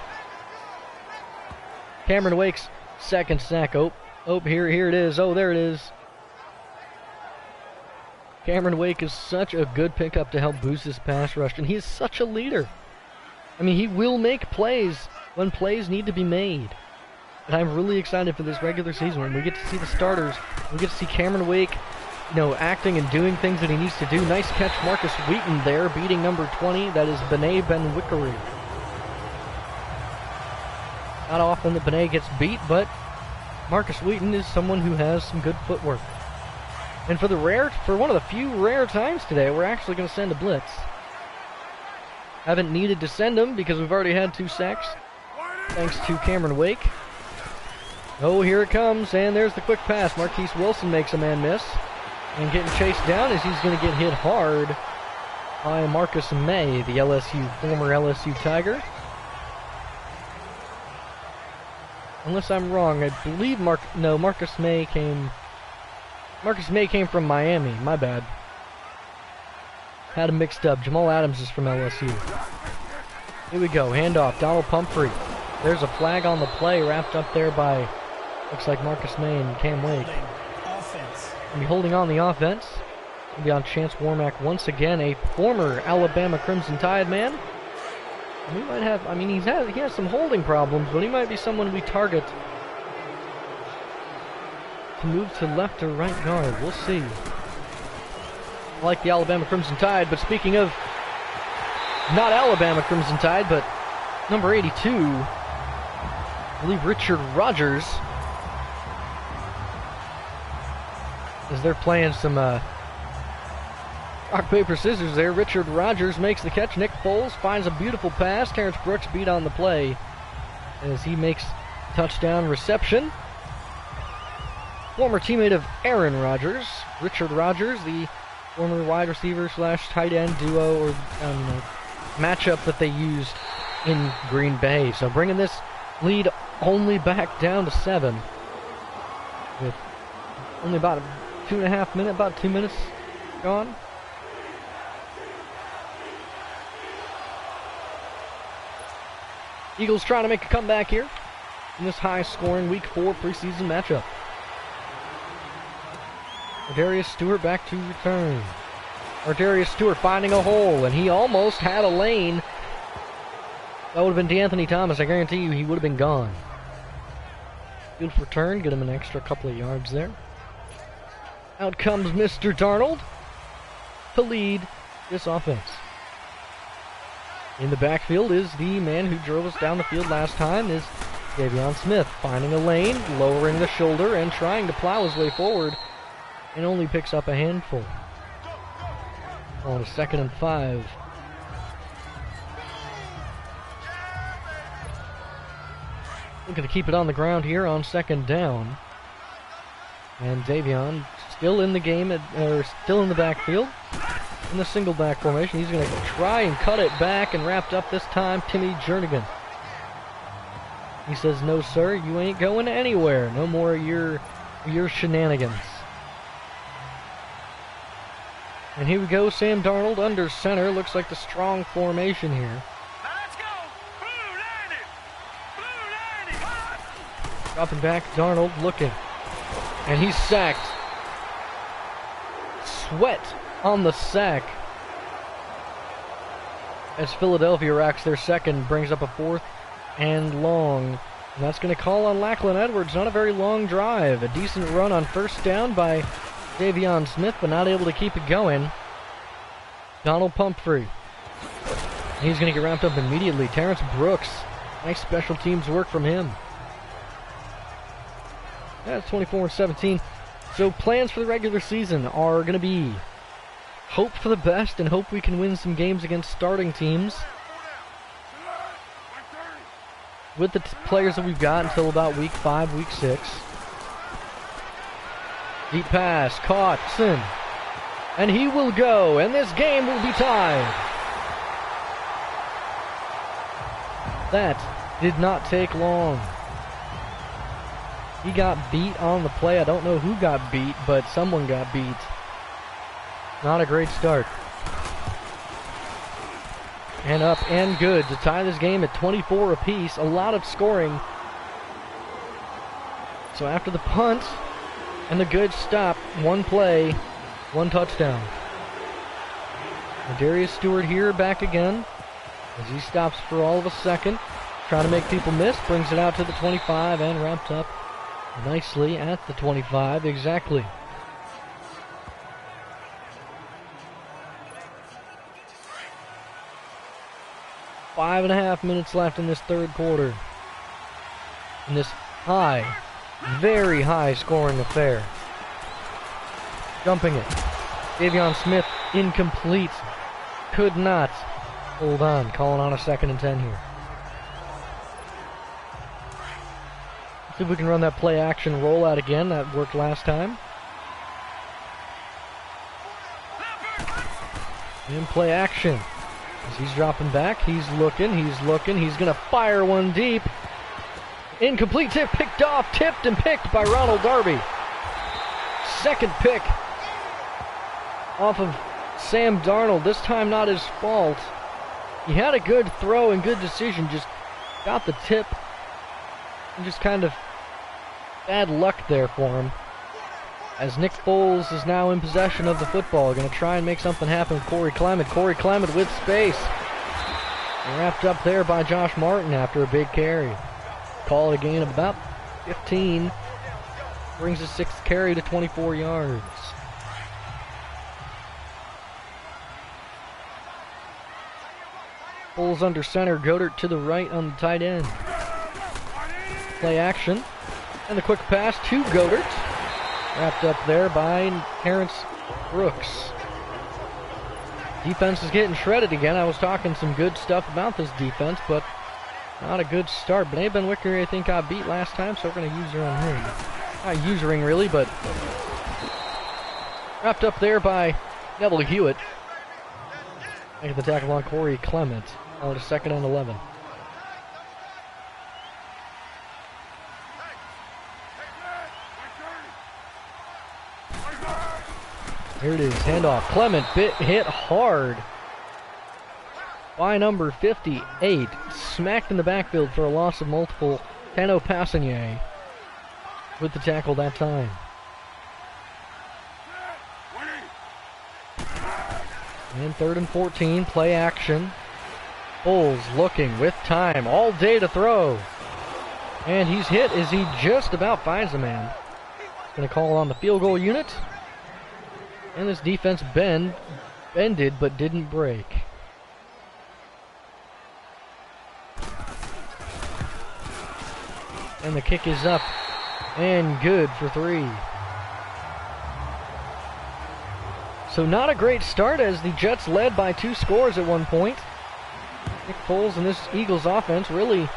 Cameron Wake's second sack. Oh, here it is. Oh, there it is. Cameron Wake is such a good pickup to help boost his pass rush, and he is such a leader. I mean, he will make plays when plays need to be made. And I'm really excited for this regular season when we get to see the starters. We get to see Cameron Wake, acting and doing things that he needs to do. Nice catch, Marcus Wheaton there, beating number 20. That is Benet Ben-Wickery. Not often that Benet gets beat, but Marcus Wheaton is someone who has some good footwork. And for one of the few rare times today, we're actually going to send a blitz. Haven't needed to send them because we've already had 2 sacks, thanks to Cameron Wake. Oh, here it comes, and there's the quick pass. Marquise Wilson makes a man miss, and getting chased down as he's going to get hit hard by Marcus May, the former LSU Tiger. Unless I'm wrong, I believe Marcus May came from Miami. My bad. Had him mixed up. Jamal Adams is from LSU. Here we go. Handoff. Donald Pumphrey. There's a flag on the play wrapped up there by, looks like Marcus May and Cam Wake. Gonna be holding on the offense. Gonna be on Chance Warmack once again, a former Alabama Crimson Tide man. And we might have, he has some holding problems, but he might be someone we target to move to left or right guard. We'll see. I like the Alabama Crimson Tide, but speaking of not Alabama Crimson Tide, but number 82, I believe Richard Rogers, as they're playing some rock, paper, scissors there. Richard Rogers makes the catch. Nick Foles finds a beautiful pass. Terrence Brooks beat on the play as he makes touchdown reception. Former teammate of Aaron Rodgers, Richard Rogers, the former wide receiver / tight end duo or matchup that they used in Green Bay. So bringing this lead only back down to 7 with only about 2.5 minutes, about 2 minutes gone. Eagles trying to make a comeback here in this high-scoring Week 4 preseason matchup. Ardarius Stewart back to return. Ardarius Stewart finding a hole, and he almost had a lane. That would have been DeAnthony Thomas. I guarantee you he would have been gone. Good return, get him an extra couple of yards there. Out comes Mr. Darnold to lead this offense. In the backfield is the man who drove us down the field last time, is Davion Smith, finding a lane, lowering the shoulder, and trying to plow his way forward, and only picks up a handful. On a 2nd and 5. Looking to keep it on the ground here on 2nd down. And Davion still in the game, still in the backfield. In the single back formation, he's going to try and cut it back, and wrapped up this time Timmy Jernigan. He says, "No, sir, you ain't going anywhere. No more of your shenanigans." And here we go, Sam Darnold under center. Looks like the strong formation here. Let's go. Blue landing. Dropping back, Darnold looking. And he's sacked. Sweat on the sack. As Philadelphia racks their second, brings up a 4th and long. And that's going to call on Lachlan Edwards. Not a very long drive. A decent run on 1st down by Davion Smith, but not able to keep it going. Donald Pumphrey. He's going to get wrapped up immediately. Terrence Brooks. Nice special teams work from him. That's 24-17. So plans for the regular season are going to be hope for the best and hope we can win some games against starting teams with the players that we've got until about week 5, week 6. Deep pass, caught, and he will go, and this game will be tied. That did not take long. He got beat on the play. I don't know who got beat, but someone got beat. Not a great start. And up and good to tie this game at 24 apiece. A lot of scoring. So after the punt and the good stop, 1 play, 1 touchdown. Ardarius Stewart here back again as he stops for all of a second. Trying to make people miss. Brings it out to the 25 and wrapped up nicely at the 25 exactly. Five and a half minutes left in this 3rd quarter. In this high, very high scoring affair. Jumping it. Davion Smith incomplete. Could not hold on. Calling on a 2nd and 10 here. See if we can run that play action rollout again. That worked last time. And play action. As he's dropping back, he's looking. He's going to fire one deep. Incomplete tip, picked off, tipped and picked by Ronald Darby. 2nd pick off of Sam Darnold. This time not his fault. He had a good throw and good decision, just got the tip. And just kind of bad luck there for him. As Nick Foles is now in possession of the football. Going to try and make something happen with Corey Clement. Corey Clement with space. And wrapped up there by Josh Martin after a big carry. Call it a gain of about 15. Brings his 6th carry to 24 yards. Foles under center. Godert to the right on the tight end. Play action. And the quick pass to Godert. Wrapped up there by Terrence Brooks. Defense is getting shredded again. I was talking some good stuff about this defense, but not a good start. But Abe Ben Wicker, I think, got beat last time, so we're going to use her on him. Not usering, really, but wrapped up there by Neville Hewitt. Making the tackle on Corey Clement. On to 2nd and 11. Here it is, handoff. Clement hit hard. by number 58. Smacked in the backfield for a loss of multiple. Tano Passigny with the tackle that time. And 3rd and 14, play action. Foles looking with time all day to throw. And he's hit as he just about finds the man. He's going to call on the field goal unit. And this defense bended but didn't break. And the kick is up and good for 3. So not a great start as the Jets led by 2 scores at one point. Nick Foles and this Eagles offense really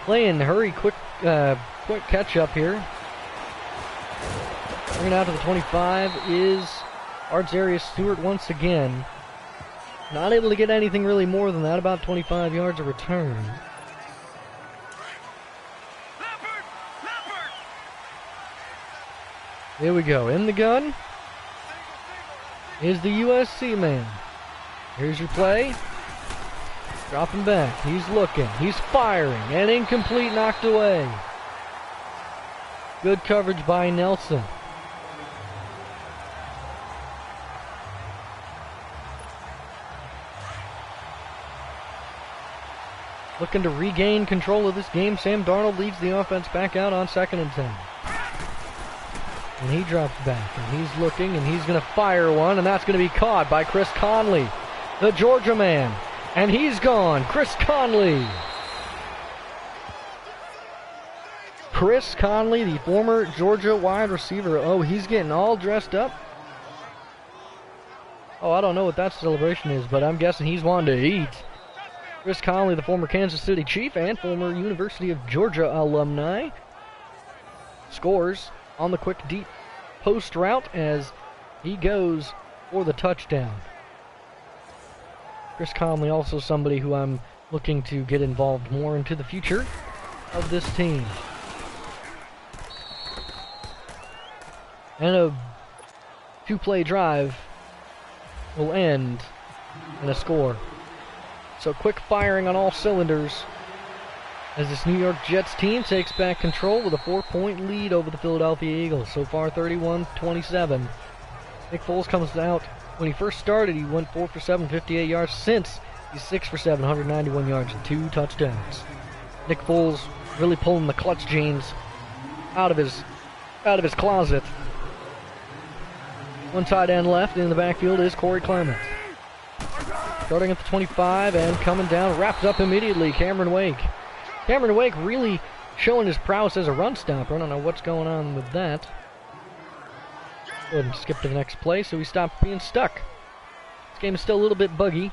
playing quick catch up here. Bringing out to the 25 is Artzarius Stewart once again. Not able to get anything really more than that, about 25 yards of return. Here we go. In the gun is the USC man. Here's your play. Dropping back. He's looking. He's firing. And incomplete, knocked away. Good coverage by Nelson. Looking to regain control of this game. Sam Darnold leads the offense back out on 2nd and 10. And he drops back, and he's looking, and he's going to fire one, and that's going to be caught by Chris Conley, the Georgia man. And he's gone. Chris Conley. Chris Conley, the former Georgia wide receiver. Oh, he's getting all dressed up. Oh, I don't know what that celebration is, but I'm guessing he's wanting to eat. Chris Conley, the former Kansas City Chief and former University of Georgia alumni, scores on the quick deep post route as he goes for the touchdown. Chris Conley also somebody who I'm looking to get involved more into the future of this team. And a 2-play drive will end in a score. So quick firing on all cylinders as this New York Jets team takes back control with a 4-point lead over the Philadelphia Eagles. So far 31-27. Nick Foles comes out. When he first started, he went 4 for 7, 58 yards. Since, he's 6 for 7, 191 yards and 2 touchdowns. Nick Foles really pulling the clutch jeans out of his closet. One tight end left. In the backfield is Corey Clement. Starting at the 25 and coming down, wrapped up immediately, Cameron Wake. Cameron Wake really showing his prowess as a run stopper. I don't know what's going on with that. Go ahead and skip to the next play so he stops being stuck. This game is still a little bit buggy.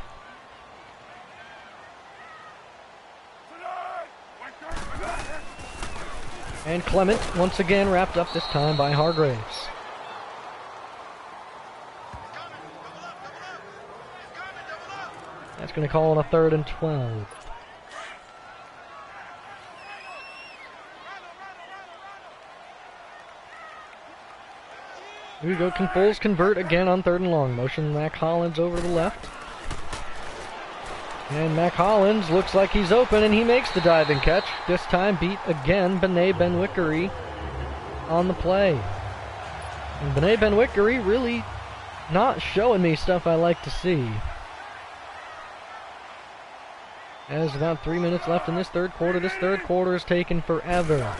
And Clement once again wrapped up, this time by Hargraves. That's going to call on a 3rd and 12. Here we go. Can Foles convert again on 3rd and long? Motion Mac Hollins over to the left. And Mac Hollins looks like he's open, and he makes the diving catch. This time beat again Benet Benwickery on the play. And Benet Benwickery really not showing me stuff I like to see. There's about 3 minutes left in this 3rd quarter. This 3rd quarter is taking forever.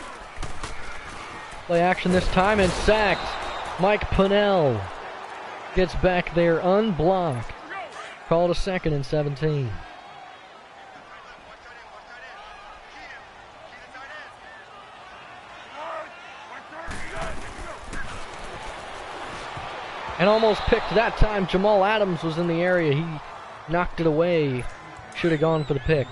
Play action this time and sacked. Mike Pennell gets back there unblocked. Called a 2nd and 17. And almost picked that time. Jamal Adams was in the area. He knocked it away. Should have gone for the pick.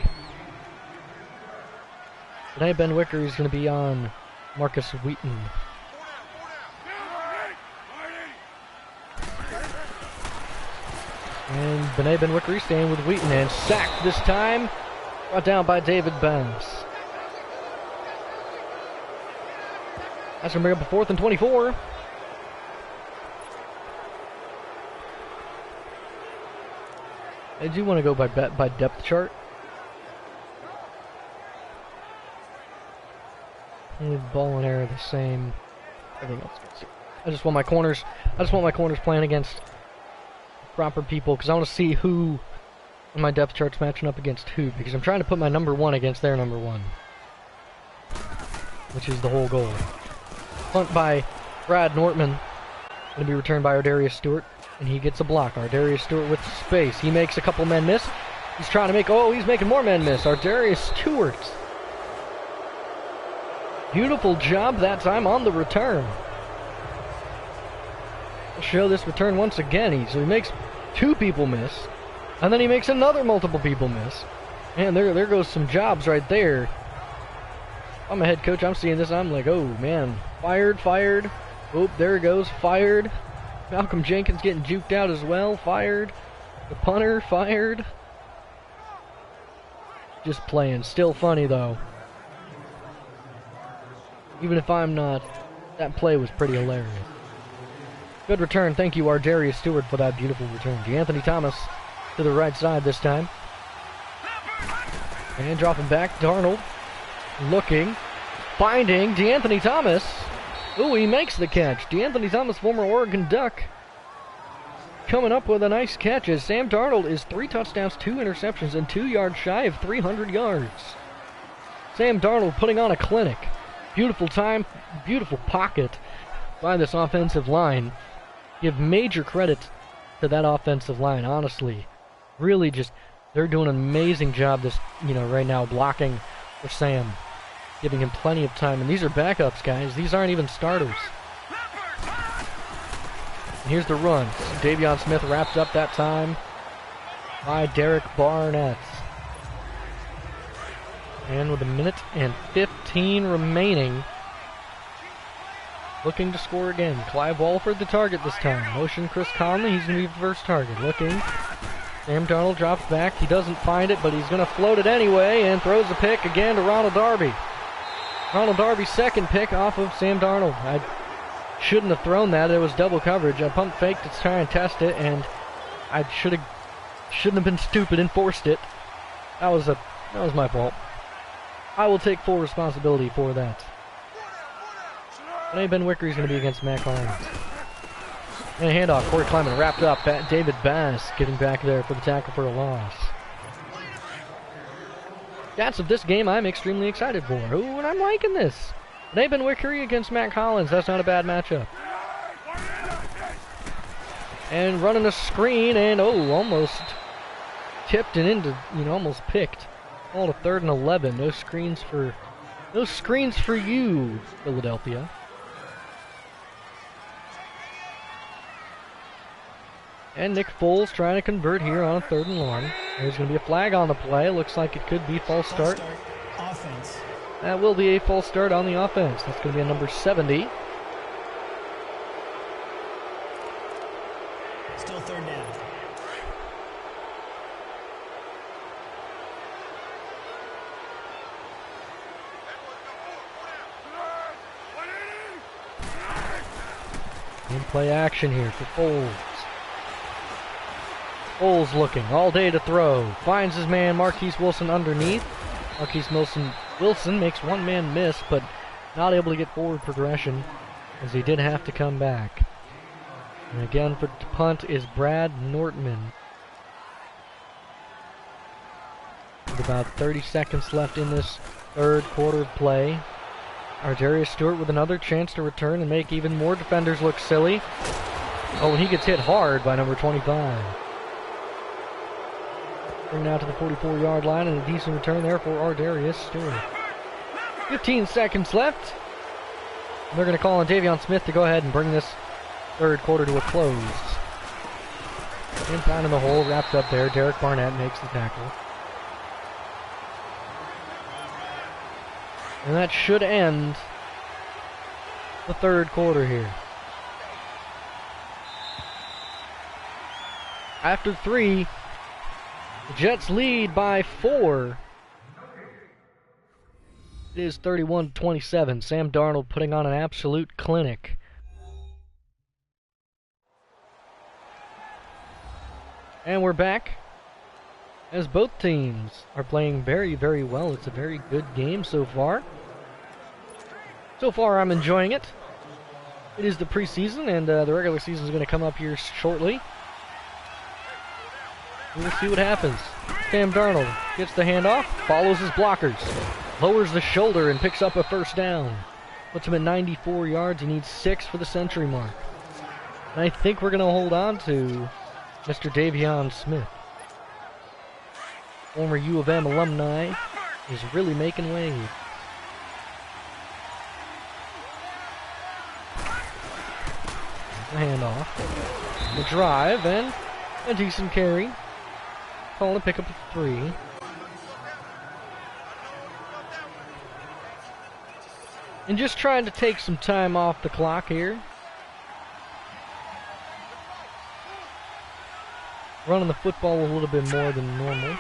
Tonight Benwickery is going to be on Marcus Wheaton. And Benet Benwickery staying with Wheaton and sacked this time. Brought down by David Bass. That's going to bring up a 4th and 24. I do want to go by depth chart. Ball and air the same. Everything else goes. I just want my corners. Playing against proper people because I want to see who in my depth chart's matching up against who, because I'm trying to put my number 1 against their number 1, which is the whole goal. Punt by Brad Nortman. Going to be returned by Ardarius Stewart, and he gets a block. Ardarius Stewart with space. He makes a couple men miss. He's trying to make, he's making more men miss. Ardarius Stewart. Beautiful job that time on the return. I'll show this return once again. So he makes 2 people miss, and then he makes another multiple people miss. And there goes some jobs right there. I'm a head coach. I'm seeing this. I'm like, oh man, fired. Oh, there it goes, fired. Malcolm Jenkins getting juked out as well, fired. The punter, fired. Just playing. Still funny though. Even if I'm not, that play was pretty hilarious. Good return. Thank you, Ardarius Stewart, for that beautiful return. DeAnthony Thomas to the right side this time. And dropping back, Darnold. Looking. Finding DeAnthony Thomas. Ooh, he makes the catch. DeAnthony Thomas, former Oregon Duck, coming up with a nice catch as Sam Darnold is 3 touchdowns, 2 interceptions, and 2 yards shy of 300 yards. Sam Darnold putting on a clinic. Beautiful time, beautiful pocket by this offensive line. Give major credit to that offensive line, honestly. Really just, they're doing an amazing job this, right now blocking for Sam. Giving him plenty of time. And these are backups, guys. These aren't even starters. And here's the run. Davion Smith wrapped up that time by Derek Barnett. And with 1:15 remaining, looking to score again. Clive Walford the target this time. Motion Chris Conley. He's going to be the first target. Looking. Sam Darnold drops back. He doesn't find it, but he's going to float it anyway and throws a pick again to Ronald Darby. Ronald Darby's second pick off of Sam Darnold. I shouldn't have thrown that. It was double coverage. I pump faked to try and test it, and I shouldn't have been stupid and forced it. That was my fault. I will take full responsibility for that. Today Ben Wickery's going to be against Matt Collins. And a handoff. Corey Clement wrapped up. David Bass getting back there for the tackle for a loss. Stats of this game I'm extremely excited for. Ooh, and I'm liking this. Today Ben Wickery against Matt Collins. That's not a bad matchup. And running a screen, and almost tipped and into, almost picked. All to 3rd and 11. No screens for you, Philadelphia. And Nick Foles trying to convert here on a 3rd and long. There's going to be a flag on the play. Looks like it could be false start. Offense. That will be a false start on the offense. That's going to be a number 70. Still 3rd down. In play action here for Foles. Foles looking all day to throw. Finds his man Marquise Wilson underneath. Marquise Wilson makes 1 man miss, but not able to get forward progression as he did have to come back. And again for the punt is Brad Nortman. With about 30 seconds left in this 3rd quarter of play. Ardarius Stewart with another chance to return and make even more defenders look silly. Oh, and he gets hit hard by number 25. Bring now to the 44-yard line, and a decent return there for Ardarius Stewart. 15 seconds left. And they're going to call on Davion Smith to go ahead and bring this 3rd quarter to a close. And found in the hole, wrapped up there. Derek Barnett makes the tackle. And that should end the 3rd quarter here. After 3, the Jets lead by 4. It is 31-27. Sam Darnold putting on an absolute clinic. And we're back. as both teams are playing very, very well. It's a very good game so far. So far, I'm enjoying it. It is the preseason, and the regular season is going to come up here shortly. We'll see what happens. Sam Darnold gets the handoff, follows his blockers, lowers the shoulder, and picks up a first down. Puts him at 94 yards. He needs 6 for the century mark. And I think we're going to hold on to Mr. Davion Smith. Former U of M alumni is really making waves. The handoff. The drive, and a decent carry. Calling a pickup of 3. And just trying to take some time off the clock here. Running the football a little bit more than normal.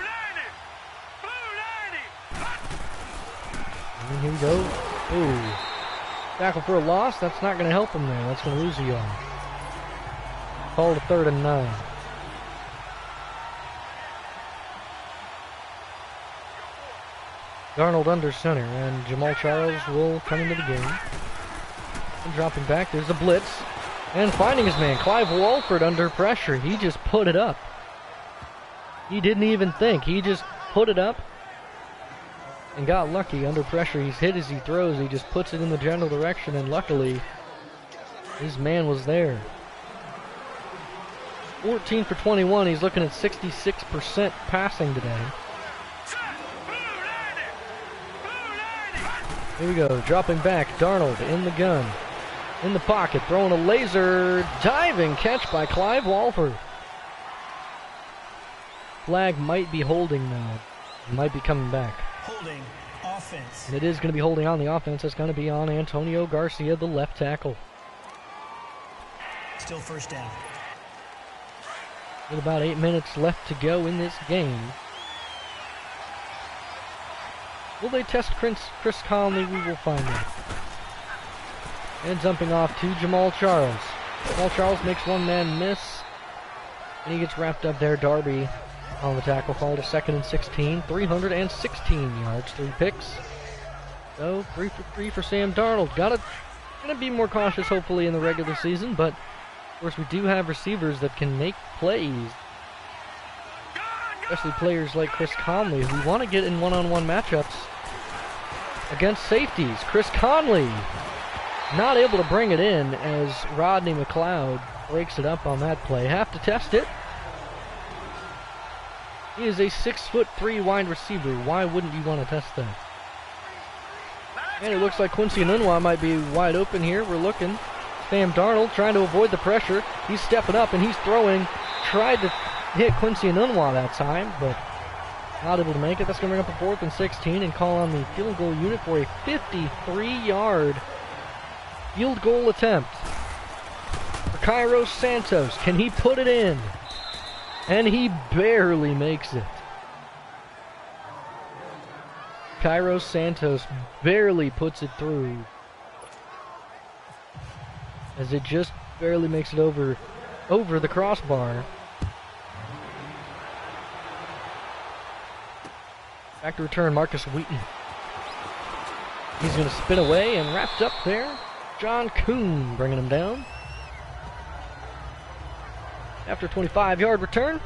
And here we go. Ooh. Tackle for a loss. That's not going to help him there. That's going to lose a yard. Call to 3rd and 9. Darnold under center, and Jamal Charles will come into the game. And dropping back, there's a blitz. And finding his man, Clive Walford under pressure. He just put it up. He didn't even think. He just put it up and got lucky under pressure. He's hit as he throws. He just puts it in the general direction, and luckily, his man was there. 14 for 21. He's looking at 66% passing today. Here we go, dropping back, Darnold in the gun, in the pocket, throwing a laser, diving catch by Clive Walford. Flag might be holding now, might be coming back. Holding, offense. And it is going to be holding on the offense. It's going to be on Antonio Garcia, the left tackle. Still first down. With about 8 minutes left to go in this game. Will they test Chris Conley? We will find out. And jumping off to Jamal Charles. Jamal Charles makes one man miss. And he gets wrapped up there. Darby on the tackle. Called a 2nd and 16. 316 yards, 3 picks. So 3 for 3 for Sam Darnold. Gonna be more cautious hopefully in the regular season, but of course we do have receivers that can make plays. Especially players like Chris Conley who want to get in one-on-one matchups against safeties. Chris Conley not able to bring it in as Rodney McLeod breaks it up on that play. Have to test it. He is a 6'3" wide receiver. Why wouldn't you want to test that? And it looks like Quincy Enunwa might be wide open here. We're looking. Sam Darnold trying to avoid the pressure. He's stepping up and he's throwing. Tried to hit Quincy Enunwa that time, but not able to make it. That's going to bring up a 4th and 16 and call on the field goal unit for a 53-yard field goal attempt. For Kairos Santos, can he put it in? And he barely makes it. Kairos Santos barely puts it through, as it just barely makes it over the crossbar. Back to return, Marcus Wheaton. He's going to spin away and wrapped up there. John Kuhn bringing him down. After a 25-yard return.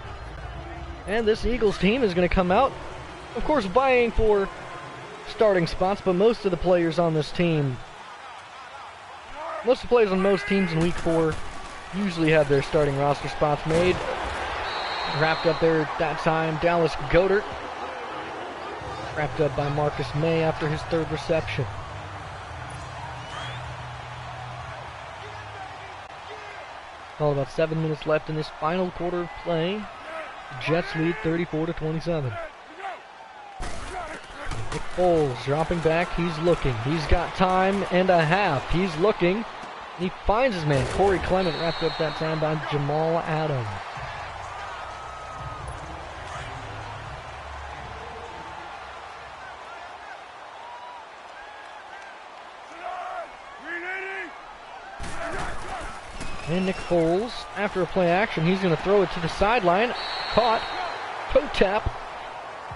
And this Eagles team is going to come out, of course, vying for starting spots, but most of the players on this team, most of the players on most teams in Week 4 usually have their starting roster spots made. Wrapped up there at that time, Dallas Goedert. Wrapped up by Marcus May after his 3rd reception. All about 7 minutes left in this final quarter of play. The Jets lead 34-27. Nick Foles dropping back. He's looking. He's got time and a half. He's looking. He finds his man. Corey Clement wrapped up that time by Jamal Adams. And Nick Foles, after a play action, he's going to throw it to the sideline. Caught. Toe tap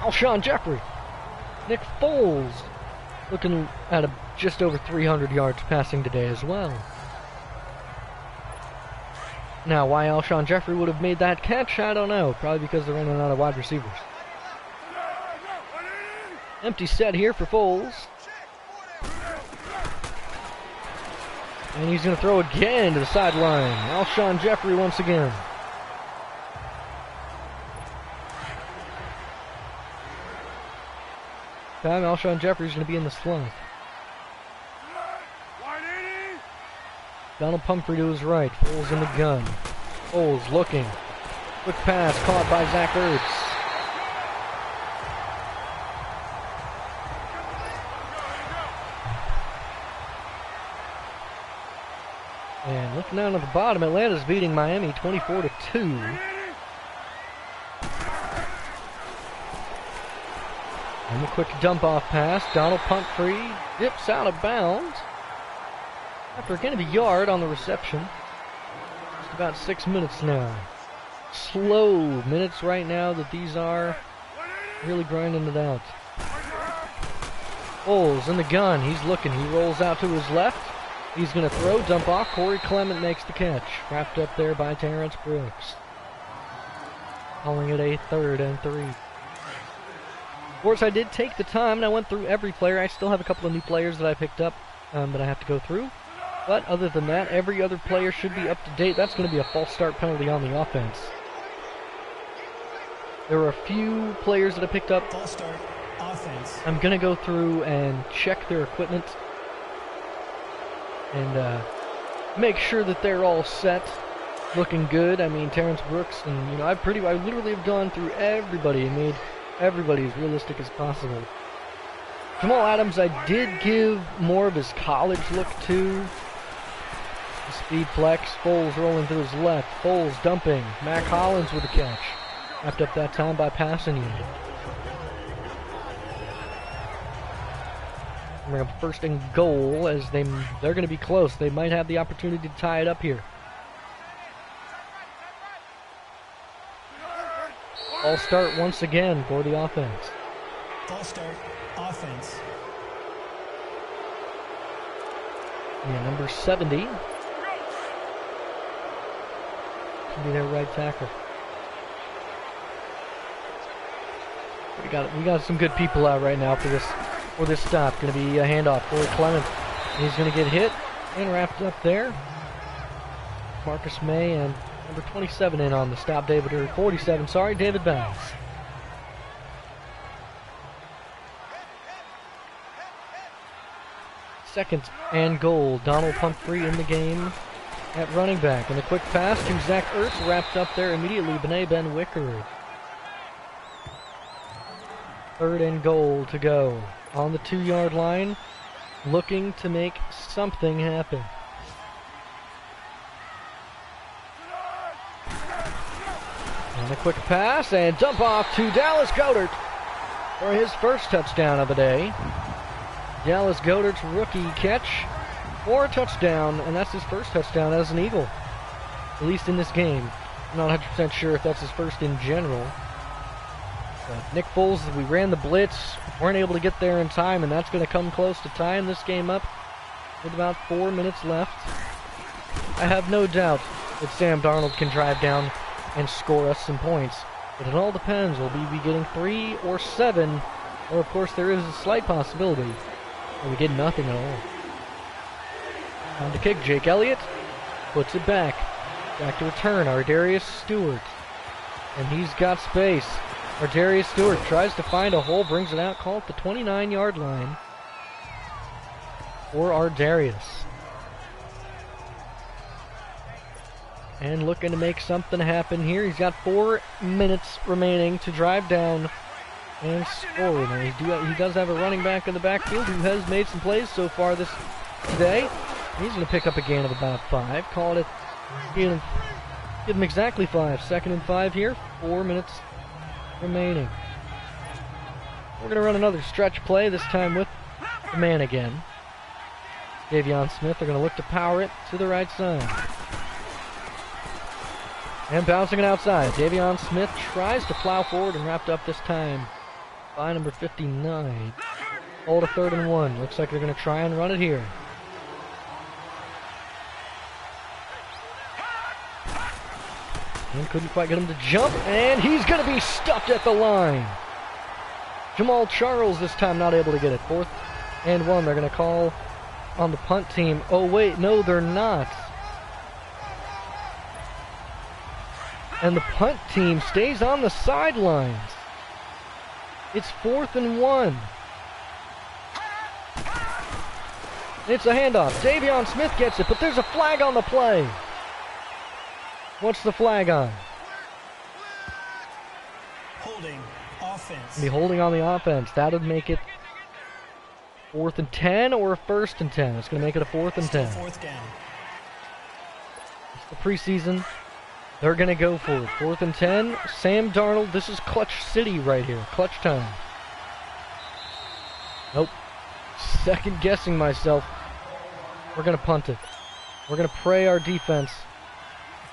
Alshon Jeffrey. Nick Foles looking at just over 300 yards passing today as well. Now, why Alshon Jeffrey would have made that catch, I don't know. Probably because they're running out of wide receivers. Empty set here for Foles. And he's going to throw again to the sideline. Alshon Jeffrey once again. Time Alshon Jeffrey's going to be in the slot. Donald Pumphrey to his right. Foles in the gun. Foles looking. Quick pass caught by Zach Ertz. And looking down at the bottom, Atlanta's beating Miami 24-2. And the quick dump-off pass. Donald Pumphrey dips out of bounds after getting a yard on the reception. Just about 6 minutes now. Slow minutes right now that these are. Really grinding it out. Foles in the gun. He's looking. He rolls out to his left. He's going to throw, dump off. Corey Clement makes the catch. Wrapped up there by Terrence Brooks. Calling it a 3rd and 3. Of course, I did take the time and I went through every player. I still have a couple of new players that I picked up that I have to go through. But other than that, every other player should be up to date. That's going to be a false start penalty on the offense. There were a few players that I picked up. False start. Offense. I'm going to go through and check their equipment and make sure that they're all set, looking good. I mean, Terrence Brooks, and I literally have gone through everybody and made everybody as realistic as possible. Jamal Adams, I did give more of his college look to. The speed flex. Foles rolling to his left. Foles dumping. Mac Hollins with the catch. Wrapped up that time by passing unit. Bring up 1st and goal as they're going to be close. They might have the opportunity to tie it up here. All start once again for the offense. False start. Offense. Yeah, number 70. Should be their right tackle. We got some good people out right now for this stop. Going to be a handoff for Clement. He's going to get hit and wrapped up there. Marcus May and number 27 in on the stop. 47. Sorry, David Bass. Second and goal. Donald Pumphrey in the game at running back. And a quick pass to Zach Ertz, wrapped up there immediately. Ben Wickard. 3rd and goal to go. On the 2-yard line, looking to make something happen. And a quick pass and dump off to Dallas Goedert for his first touchdown of the day. Dallas Goedert's rookie catch for a touchdown, and that's his first touchdown as an Eagle, at least in this game. I'm not 100% sure if that's his first in general. But Nick Foles, we ran the blitz, weren't able to get there in time, and that's going to come close to tying this game up with about 4 minutes left. I have no doubt that Sam Darnold can drive down and score us some points, but it all depends. Will we be getting 3 or 7, or of course there is a slight possibility that we get nothing at all. On to kick, Jake Elliott puts it back. Back to return, Ardarius Stewart, and he's got space. Ardarius Stewart tries to find a hole, brings it out, call it the 29-yard line for Ardarius. And looking to make something happen here. He's got 4 minutes remaining to drive down and score. Now he does have a running back in the backfield who has made some plays so far today. He's going to pick up a gain of about 5. Call it, give him exactly 5. 2nd and 5 here. 4 minutes remaining. We're going to run another stretch play, this time with the man again. Davion Smith. They're going to look to power it to the right side. And bouncing it outside. Davion Smith tries to plow forward and wrapped up this time by number 59. Hold a 3rd and 1. Looks like they're going to try and run it here. And couldn't quite get him to jump, and he's going to be stuck at the line. Jamal Charles this time not able to get it. 4th and 1. They're going to call on the punt team. Oh wait, no they're not. And the punt team stays on the sidelines. It's 4th and 1. It's a handoff. Davion Smith gets it, but there's a flag on the play. What's the flag on? Holding offense. Be holding on the offense. That would make it 4th and 10 or 1st and 10. It's going to make it a 4th and 10. Still 4th down. It's the preseason. They're going to go for it. 4th and 10. Sam Darnold. This is clutch city right here. Clutch time. Nope. Second guessing myself. We're going to punt it. We're going to pray our defense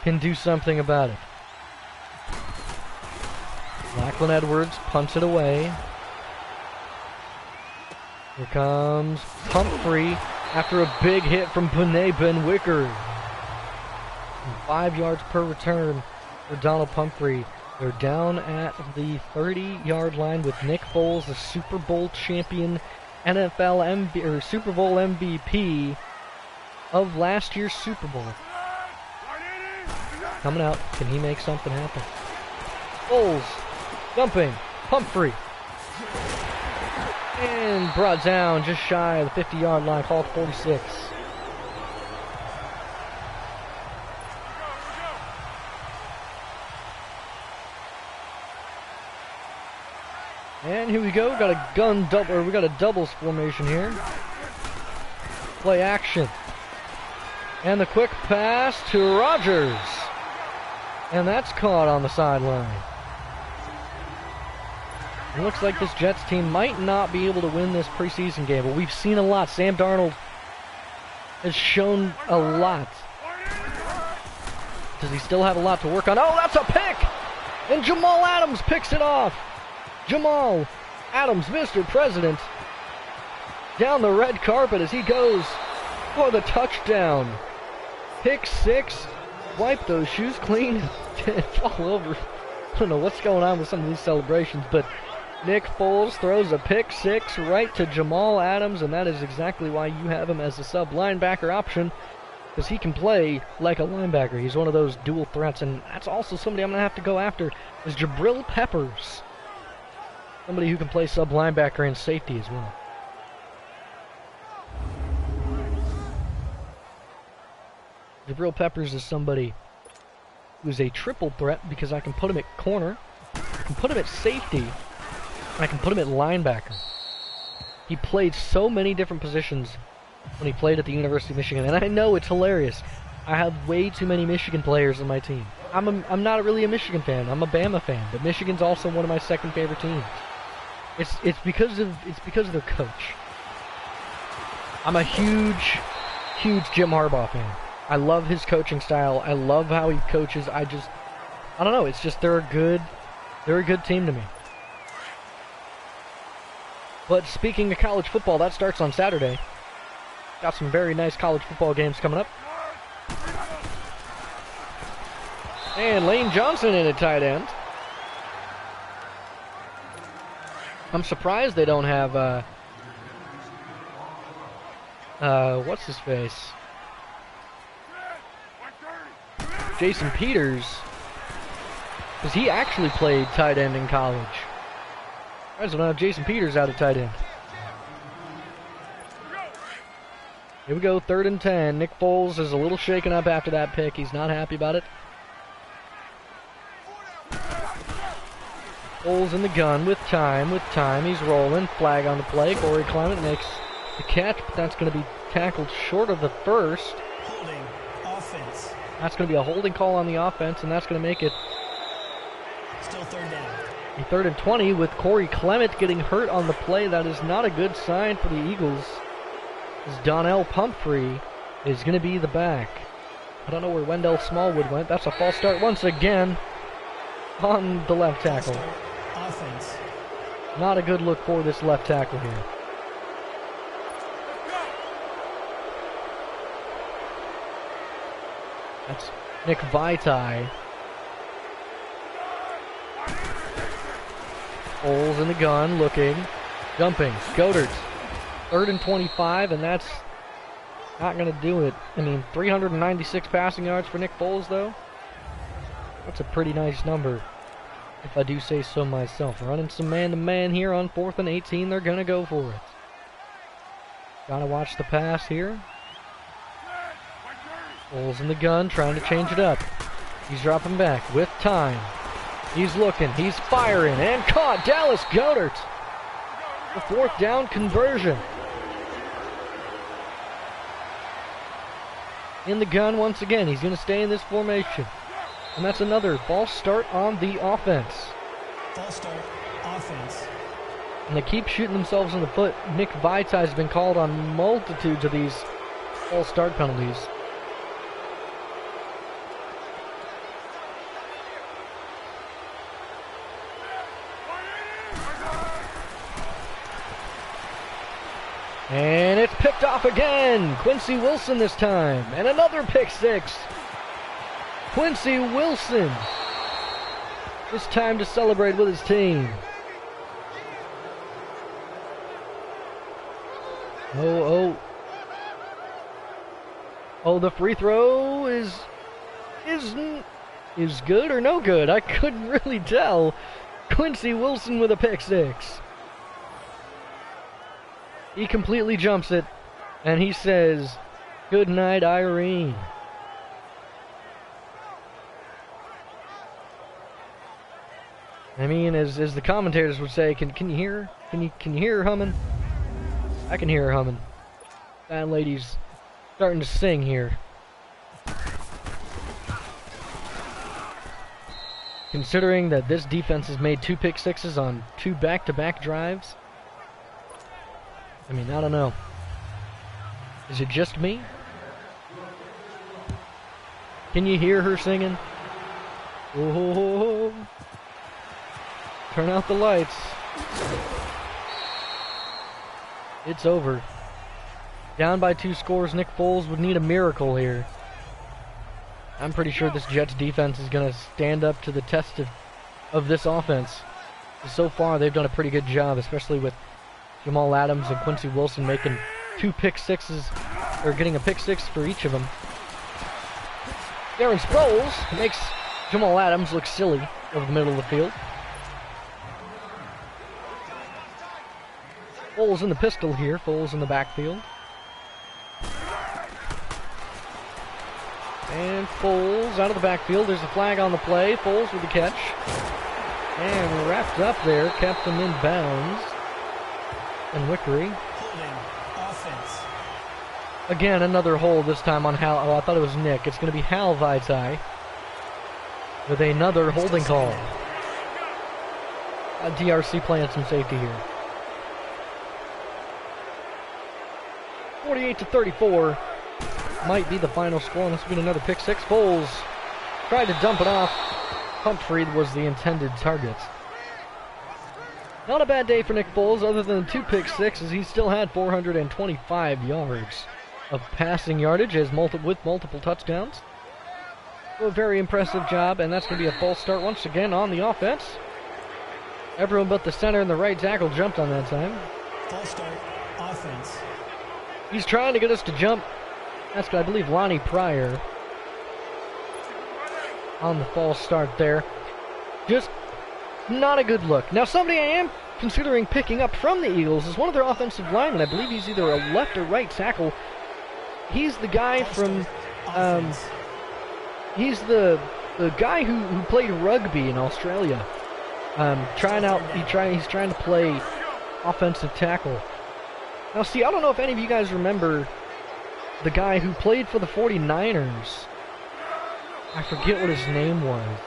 can do something about it. Lachlan Edwards punts it away. Here comes Pumphrey after a big hit from Panay Benwicker. 5 yards per return for Donald Pumphrey. They're down at the 30-yard line with Nick Foles, the Super Bowl champion Super Bowl MVP of last year's Super Bowl. Coming out. Can he make something happen? Foles. Dumping. Pumphrey. And brought down just shy of the 50-yard line. Called 46. And here we go. Got a we got a doubles formation here. Play action. And the quick pass to Rodgers. And that's caught on the sideline. It looks like this Jets team might not be able to win this preseason game, but we've seen a lot. Sam Darnold has shown a lot. Does he still have a lot to work on? Oh, that's a pick! And Jamal Adams picks it off. Jamal Adams, Mr. President, down the red carpet as he goes for the touchdown. Pick 6. Wipe those shoes clean and fall over. I don't know what's going on with some of these celebrations, but Nick Foles throws a pick 6 right to Jamal Adams, and that is exactly why you have him as a sub linebacker option, because he can play like a linebacker. He's one of those dual threats, and that's also somebody I'm going to have to go after, is Jabril Peppers. Somebody who can play sub linebacker and safety as well. Jabril Peppers is somebody who's a triple threat because I can put him at corner, I can put him at safety, and I can put him at linebacker. He played so many different positions when he played at the University of Michigan, and I know it's hilarious. I have way too many Michigan players on my team. I'm not really a Michigan fan. I'm a Bama fan, but Michigan's also one of my second favorite teams. It's because of their coach. I'm a huge Jim Harbaugh fan. I love his coaching style. I love how he coaches. I don't know. It's just they're a good team to me. But speaking of college football, that starts on Saturday. Got some very nice college football games coming up. And Lane Johnson in at tight end. I'm surprised they don't have what's his face? Jason Peters, because he actually played tight end in college. I just don't have Jason Peters out of tight end. Here we go, 3rd and 10. Nick Foles is a little shaken up after that pick. He's not happy about it. Foles in the gun with time. He's rolling. Flag on the play. Corey Clement makes the catch, but that's going to be tackled short of the first. Holding offense. That's going to be a holding call on the offense, and that's going to make it Still 3rd down. a 3rd and 20 with Corey Clement getting hurt on the play. That is not a good sign for the Eagles, as Donnell Pumphrey is going to be the back. I don't know where Wendell Smallwood went. That's a false start once again on the left tackle. Offense. Not a good look for this left tackle here. That's Nick Vitae. Foles in the gun, looking, jumping, Goddard. 3rd and 25, and that's not going to do it. I mean, 396 passing yards for Nick Foles, though. That's a pretty nice number, if I do say so myself. Running some man-to-man here on 4th and 18. They're going to go for it. Got to watch the pass here. Foles in the gun, trying to change it up. He's dropping back with time. He's looking, he's firing, and caught. Dallas Goedert. The 4th down conversion. In the gun once again. He's going to stay in this formation. And that's another false start on the offense. False start, offense. And they keep shooting themselves in the foot. Nick Vitae has been called on multitudes of these false start penalties. And it's picked off again. Quincy Wilson this time. And another pick six. Quincy Wilson. This time to celebrate with his team. Oh, the free throw is good or no good? I couldn't really tell. Quincy Wilson with a pick six. He completely jumps it, and he says, "Good night, Irene." I mean, as the commentators would say, can you hear her? Can you hear her humming? I can hear her humming. That lady's starting to sing here. Considering that this defense has made 2 pick sixes on 2 back-to-back drives. I mean, I don't know. Is it just me? Can you hear her singing? Oh, turn out the lights. It's over. Down by 2 scores, Nick Foles would need a miracle here. I'm pretty sure this Jets defense is going to stand up to the test of this offense. So far, they've done a pretty good job, especially with Jamal Adams and Quincy Wilson making 2 pick sixes, or getting a pick six for each of them. Darren Sproles makes Jamal Adams look silly over the middle of the field. Foles in the pistol here, Foles in the backfield. And Foles out of the backfield. There's a flag on the play. Foles with the catch. And wrapped up there, kept him in bounds. And Wickery. Holding, offense. Again, another hold, this time on Hal. Oh, I thought it was Nick. It's going to be Hal Vitae with another holding call. DRC playing some safety here. 48-34 might be the final score, and this will be another pick six. Foles tried to dump it off. Humphrey was the intended target. Not a bad day for Nick Foles, other than 2 pick sixes. He still had 425 yards of passing yardage with multiple touchdowns. So a very impressive job, and that's going to be a false start once again on the offense. Everyone but the center and the right tackle jumped on that time. False start, offense. He's trying to get us to jump. That's, I believe, Lonnie Pryor on the false start there. Just not a good look. Now, somebody I am considering picking up from the Eagles is one of their offensive linemen. I believe he's either a left or right tackle. He's the guy from, he's the guy who played rugby in Australia. He's trying to play offensive tackle. Now, see, I don't know if any of you guys remember the guy who played for the 49ers. I forget what his name was.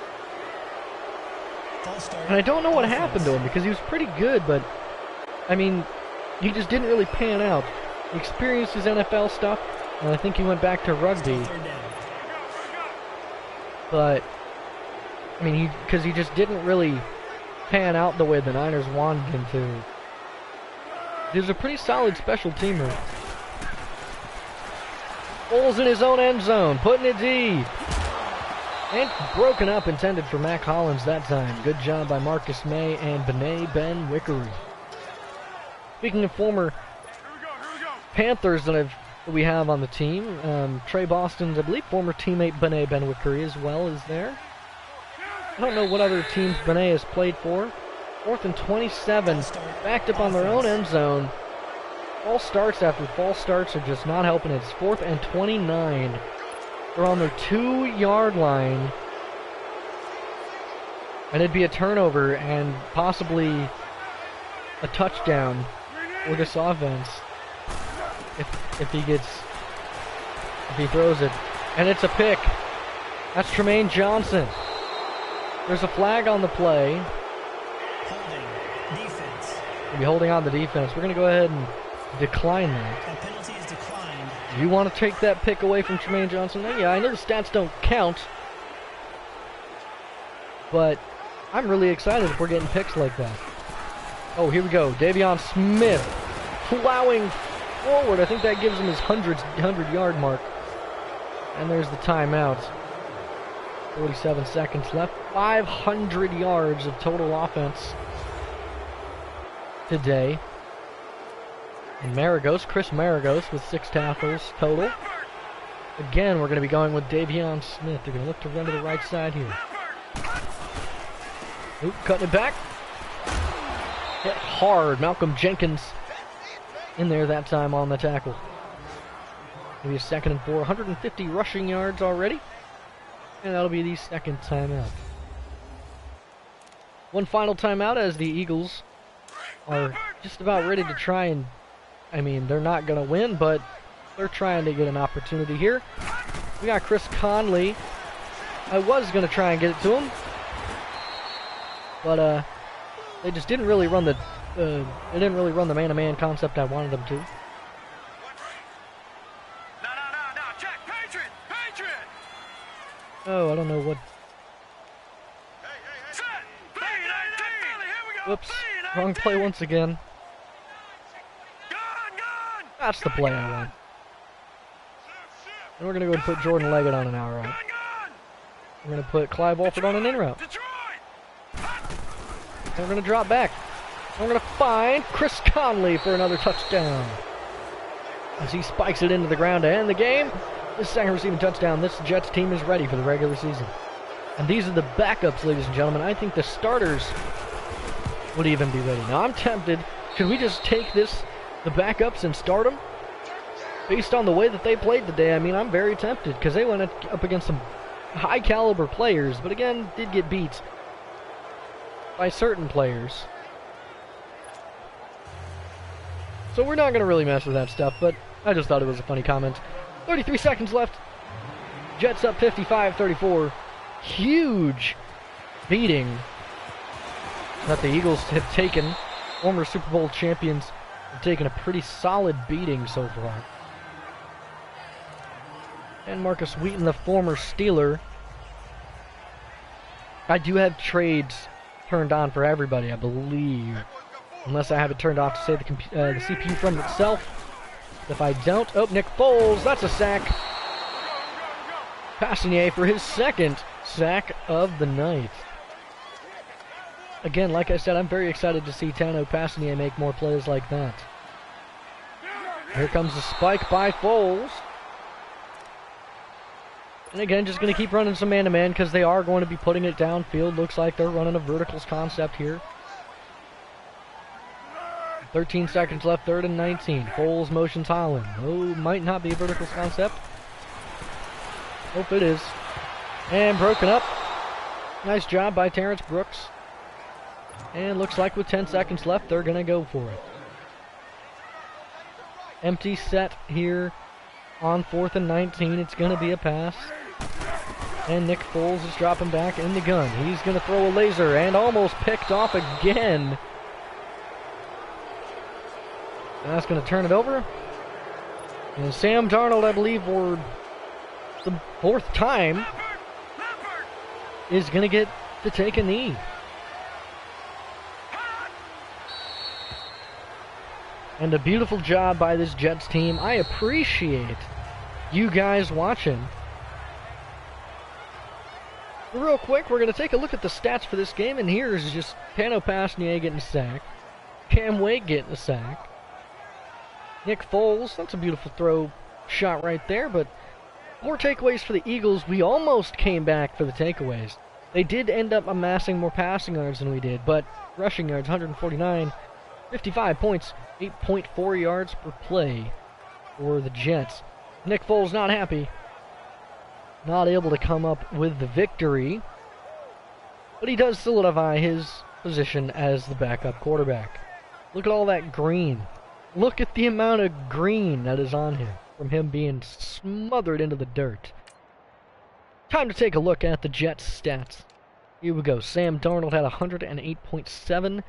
And I don't know what happened to him, because he was pretty good, but, I mean, he just didn't really pan out. He experienced his NFL stuff, and I think he went back to rugby. But, I mean, because he just didn't really pan out the way the Niners wanted him to. He's a pretty solid special teamer. Foles in his own end zone, putting it deep. And broken up, intended for Mac Hollins that time. Good job by Marcus May and Bené Ben Wickery. Speaking of former Panthers that we have on the team, Trey Boston's, I believe, former teammate Bené Ben Wickery as well is there. I don't know what other teams Bené has played for. 4th and 27, backed up on their own end zone. False starts after false starts are just not helping. It's 4th and 29. They're on their 2-yard line. And it'd be a turnover and possibly a touchdown for this offense if he throws it. And it's a pick. That's Tremaine Johnson. There's a flag on the play. Holding. Defense. We'll be holding on the defense. We're going to go ahead and decline that. A penalty is declined. You want to take that pick away from Tremaine Johnson? Yeah, I know the stats don't count. But I'm really excited if we're getting picks like that. Oh, here we go. Davion Smith plowing forward. I think that gives him his 100-yard mark. And there's the timeout. 47 seconds left. 500 yards of total offense today. And Chris Maragos with 6 tackles total. Again, we're going to be going with Davion Smith. They're going to look to run to the right side here. Oop, cutting it back. Hit hard. Malcolm Jenkins in there that time on the tackle. Maybe a 2nd and 4. 150 rushing yards already. And that'll be the second timeout. One final timeout as the Eagles are just about ready to try and... I mean, they're not going to win, but they're trying to get an opportunity here. We got Chris Conley. I was going to try and get it to him. But, they just didn't really run the... they didn't really run the man-to-man concept I wanted them to. No, check, Patriot! Oh, I don't know what... Set! Here we go! Whoops. Wrong play once again. Gone! That's the play I want. And we're going to go and put Jordan Leggett on an out route. We're going to put Clive Walford on an in route. Detroit! And we're going to drop back. We're going to find Chris Conley for another touchdown. As he spikes it into the ground to end the game. This second receiving touchdown. This Jets team is ready for the regular season. And these are the backups, ladies and gentlemen. I think the starters would even be ready. Now, I'm tempted. Should we just take the backups and start them? Based on the way that they played today, I mean, I'm very tempted. Because they went up against some high-caliber players. But again, did get beat by certain players. So we're not going to really mess with that stuff, but I just thought it was a funny comment. 33 seconds left. Jets up 55-34. Huge beating that the Eagles have taken. Former Super Bowl champions have taken a pretty solid beating so far. And Marcus Wheaton, the former Steeler. I do have trades turned on for everybody, I believe. Unless I have it turned off to save the CPU from itself. If I don't... Oh, Nick Foles. That's a sack. Passinier for his second sack of the night. Again, like I said, I'm very excited to see Tano Passinier make more plays like that. Here comes the spike by Foles. And again, just going to keep running some man-to-man because they are going to be putting it downfield. Looks like they're running a verticals concept here. 13 seconds left, 3rd and 19. Foles motions Holland. Oh, might not be a verticals concept. Hope it is. And broken up. Nice job by Terrence Brooks. And looks like with 10 seconds left, they're going to go for it. Empty set here on 4th and 19. It's going to be a pass. And Nick Foles is dropping back in the gun. He's going to throw a laser and almost picked off again. And that's going to turn it over. And Sam Darnold, I believe, for the 4th time, is going to get to take a knee. And a beautiful job by this Jets team. I appreciate you guys watching. Real quick, we're going to take a look at the stats for this game, and here's just Tano Pasnier getting a sack, Cam Wake getting a sack, Nick Foles, that's a beautiful throw shot right there, but 4 takeaways for the Eagles. We almost came back for the takeaways. They did end up amassing more passing yards than we did, but rushing yards, 149, 55 points, 8.4 yards per play for the Jets. Nick Foles not happy. Not able to come up with the victory. But he does solidify his position as the backup quarterback. Look at all that green. Look at the amount of green that is on him from him being smothered into the dirt. Time to take a look at the Jets stats. Here we go. Sam Darnold had 108.7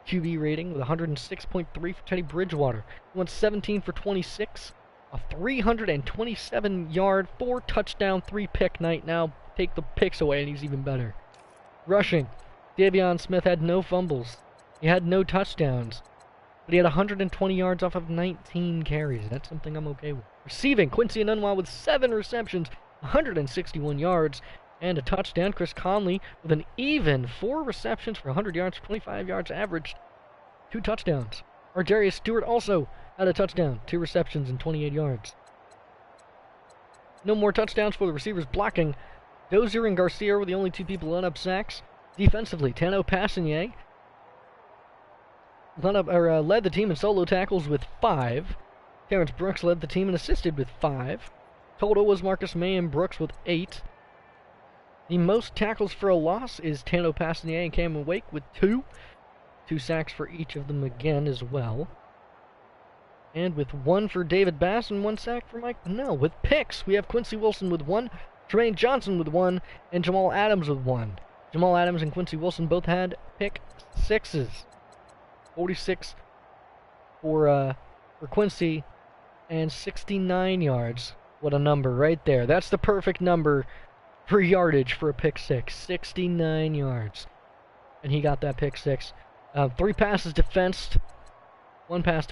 QB rating with 106.3 for Teddy Bridgewater. He went 17 for 26. A 327-yard, 4-touchdown, 3-pick night. Now take the picks away and he's even better. Rushing. Davion Smith had no fumbles. He had no touchdowns. But he had 120 yards off of 19 carries. That's something I'm okay with. Receiving. Quincy Enunwa with 7 receptions, 161 yards, and a touchdown. Chris Conley with an even 4 receptions for 100 yards, 25 yards average. 2 touchdowns. Darius Stewart also had a touchdown, 2 receptions and 28 yards. No more touchdowns for the receivers blocking. Dozier and Garcia were the only 2 people that led up sacks. Defensively, Tano Pasnier led the team in solo tackles with 5. Terrence Brooks led the team and assisted with 5. Total was Marcus May and Brooks with 8. The most tackles for a loss is Tano Pasnier and Cameron Wake with 2. 2 sacks for each of them again as well. And with 1 for David Bass and 1 sack for Mike Pennell. With picks, we have Quincy Wilson with 1, Tremaine Johnson with 1, and Jamal Adams with 1. Jamal Adams and Quincy Wilson both had pick 6s. 46 for Quincy and 69 yards. What a number right there. That's the perfect number for yardage for a pick 6. 69 yards. And he got that pick 6. 3 passes defensed. 1 pass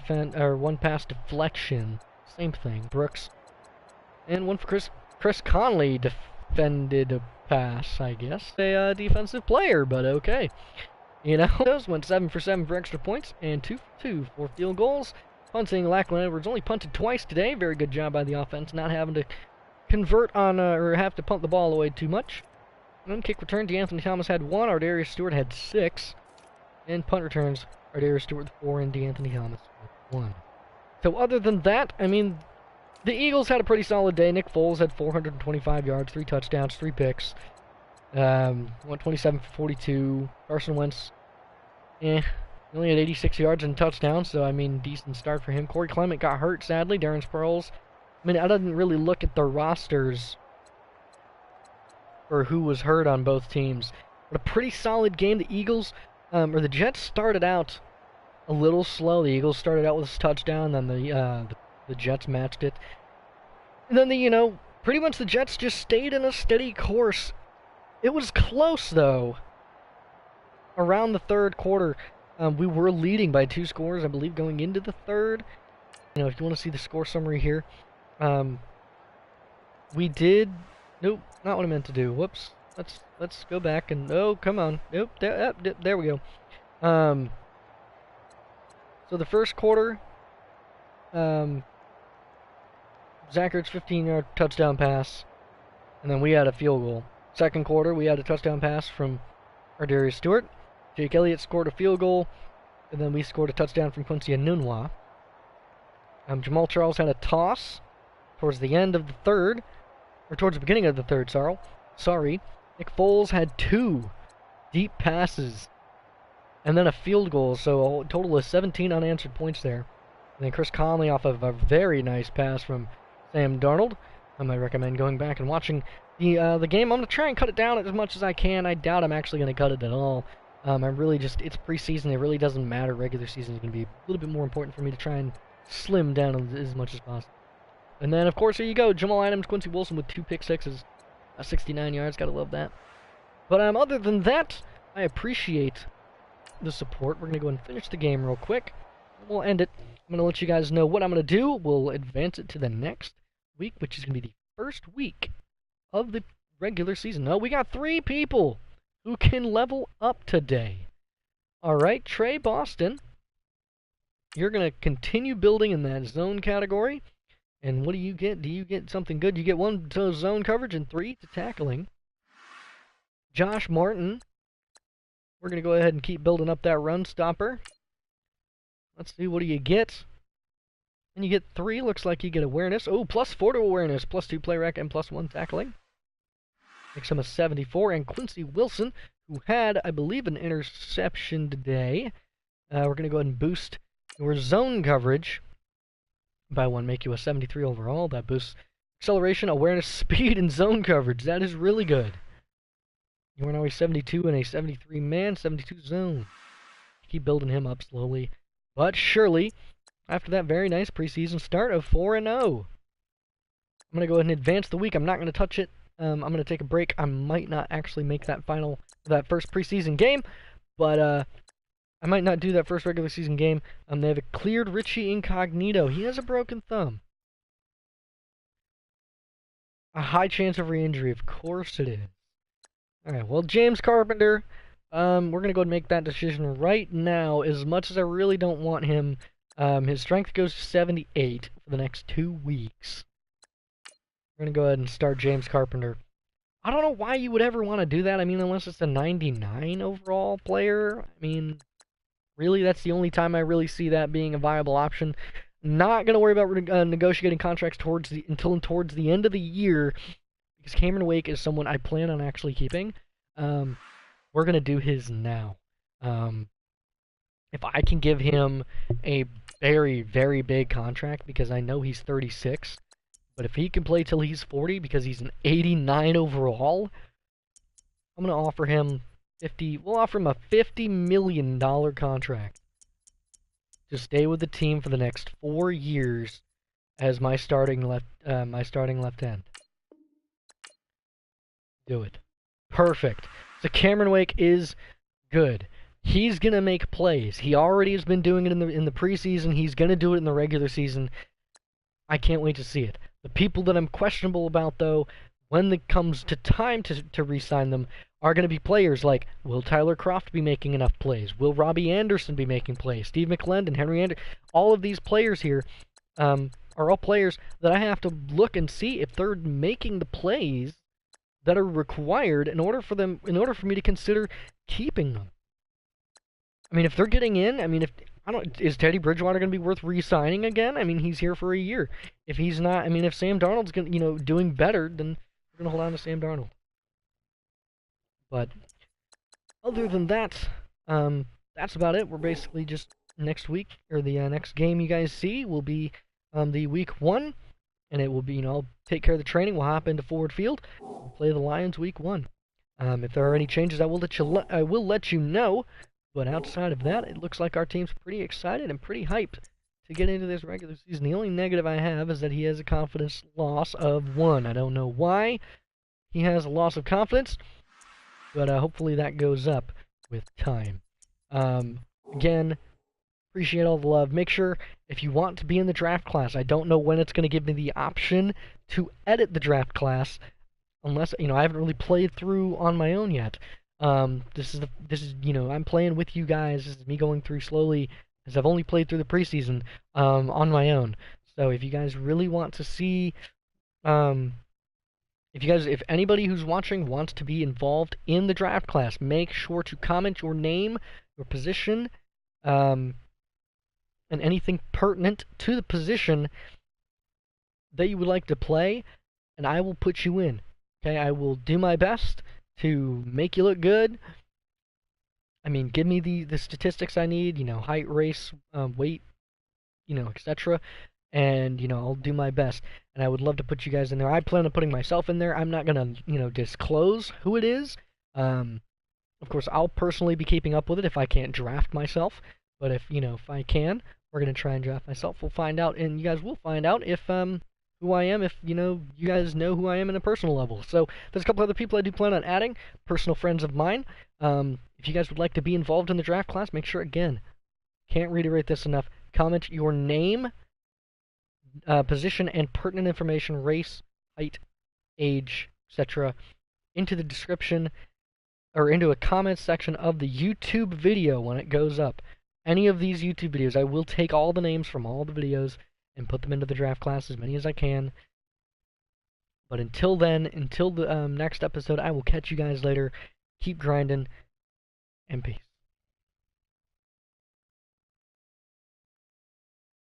deflection. Same thing. Brooks. And 1 for Chris Conley defended a pass, I guess. A defensive player, but okay. You know, those went 7 for 7 for extra points and 2 for 2 for field goals. Punting, Lachlan Edwards only punted twice today. Very good job by the offense, not having to convert on or have to punt the ball away too much. And then kick return, DeAnthony Thomas had 1, Darius Stewart had 6. And punt returns, Darius Stewart with 4 and DeAnthony Thomas with 1. So other than that, I mean, the Eagles had a pretty solid day. Nick Foles had 425 yards, 3 touchdowns, 3 picks. Went 27 for 42. Carson Wentz, he only had 86 yards and touchdowns, so I mean, decent start for him. Corey Clement got hurt, sadly. Darren Sproles. I mean, I didn't really look at the rosters for who was hurt on both teams. But a pretty solid game. The Eagles, or the Jets started out a little slow. The Eagles started out with a touchdown, then the Jets matched it. And then, pretty much the Jets just stayed in a steady course. It was close, though. Around the third quarter, we were leading by 2 scores, I believe, going into the third. If you want to see the score summary here, we did. Nope, not what I meant to do. Whoops. Let's go back and come on. Nope, there we go. So the first quarter, Zach Ertz 15-yard touchdown pass, and then we had a field goal. Second quarter, we had a touchdown pass from Darius Stewart. Jake Elliott scored a field goal, and then we scored a touchdown from Quincy Enunwa. Jamal Charles had a toss towards the end of the third, or towards the beginning of the third, sorry. Nick Foles had 2 deep passes, and then a field goal, so a total of 17 unanswered points there. And then Chris Conley off of a very nice pass from Sam Darnold. I might recommend going back and watching the game. I'm going to try and cut it down as much as I can. I doubt I'm actually going to cut it at all. It's preseason. It really doesn't matter. Regular season is going to be a little bit more important for me to try and slim down as much as possible. And then, of course, here you go. Jamal Adams, Quincy Wilson with 2 pick 6s. 69 yards. Gotta love that. But other than that, I appreciate the support. We're going to go and finish the game real quick. We'll end it I'm going to let you guys know what I'm going to do. We'll advance it to the next week, which is going to be the first week of the regular season. No, we got 3 people who can level up today. Alright, Trey Boston, you're going to continue building in that zone category. And what do you get? Do you get something good? You get 1 to zone coverage and 3 to tackling. Josh Martin, we're going to go ahead and keep building up that run stopper. Let's see, what do you get? And you get 3, looks like you get awareness. Oh, +4 to awareness, +2 play rec, and +1 tackling. Makes him a 74. And Quincy Wilson, who had, I believe, an interception today. We're going to go ahead and boost your zone coverage by 1, make you a 73 overall. That boosts acceleration, awareness, speed, and zone coverage. That is really good. You are now a 72 and a 73 man, 72 zone. Keep building him up slowly but surely. After that very nice preseason start of 4-0. I'm going to go ahead and advance the week. I'm not going to touch it. I'm going to take a break. I might not actually make that first preseason game, but I might not do that first regular season game. They have cleared Richie Incognito. He has a broken thumb. A high chance of re-injury, of course it is. Alright, well, James Carpenter, we're going to go ahead and make that decision right now. As much as I really don't want him, his strength goes to 78 for the next 2 weeks. We're going to go ahead and start James Carpenter. I don't know why you would ever want to do that. I mean, unless it's a 99 overall player. I mean, really, that's the only time I really see that being a viable option. Not going to worry about negotiating contracts until towards the end of the year, because Cameron Wake is someone I plan on actually keeping. We're going to do his now. If I can give him a very, very big contract, because I know he's 36, but if he can play till he's 40, because he's an 89 overall, I'm going to offer him we'll offer him a $50 million contract to stay with the team for the next 4 years as my starting left end. Do it. Perfect. So Cameron Wake is good. He's gonna make plays. He already has been doing it in the preseason. He's gonna do it in the regular season. I can't wait to see it. The people that I'm questionable about, though, when it comes to time to re-sign them, are going to be players like, will Tyler Croft be making enough plays? Will Robbie Anderson be making plays? Steve McClendon, Henry Anderson, all of these players here are all players that I have to look and see if they're making the plays that are required in order for me to consider keeping them. I mean, if they're getting in, I mean, is Teddy Bridgewater going to be worth re-signing again? I mean, he's here for a year. If he's not, I mean, if Sam Darnold's doing better, then we're going to hold on to Sam Darnold. But other than that, that's about it. We're basically just next week, or the next game you guys see will be the week 1, and it will be, I'll take care of the training. We'll hop into Forward Field, and play the Lions week 1. If there are any changes, I will let you know. But outside of that, it looks like our team's pretty excited and pretty hyped to get into this regular season. The only negative I have is that he has a confidence loss of 1. I don't know why he has a loss of confidence, but hopefully that goes up with time. Again, appreciate all the love. Make sure, if you want to be in the draft class, I don't know when it's going to give me the option to edit the draft class, unless, I haven't really played through on my own yet. This is I'm playing with you guys. This is me going through slowly, as I've only played through the preseason on my own. So if you guys really want to see, if anybody who's watching wants to be involved in the draft class, make sure to comment your name, your position, and anything pertinent to the position that you would like to play, and I will put you in. Okay, I will do my best to make you look good. I mean, give me the statistics I need, height, race, weight, etc. And, I'll do my best. And I would love to put you guys in there. I plan on putting myself in there. I'm not going to, disclose who it is. Of course, I'll personally be keeping up with it if I can't draft myself. But if I can, we're going to try and draft myself. We'll find out, and you guys will find out if, who I am, if, you guys know who I am in a personal level. So, there's a couple other people I do plan on adding, personal friends of mine. If you guys would like to be involved in the draft class, make sure, again, can't reiterate this enough, comment your name, position, and pertinent information, race, height, age, etc., into the description or into a comment section of the YouTube video when it goes up. Any of these YouTube videos, I will take all the names from all the videos and put them into the draft class, as many as I can. But until then, until the next episode, I will catch you guys later. Keep grinding, and peace.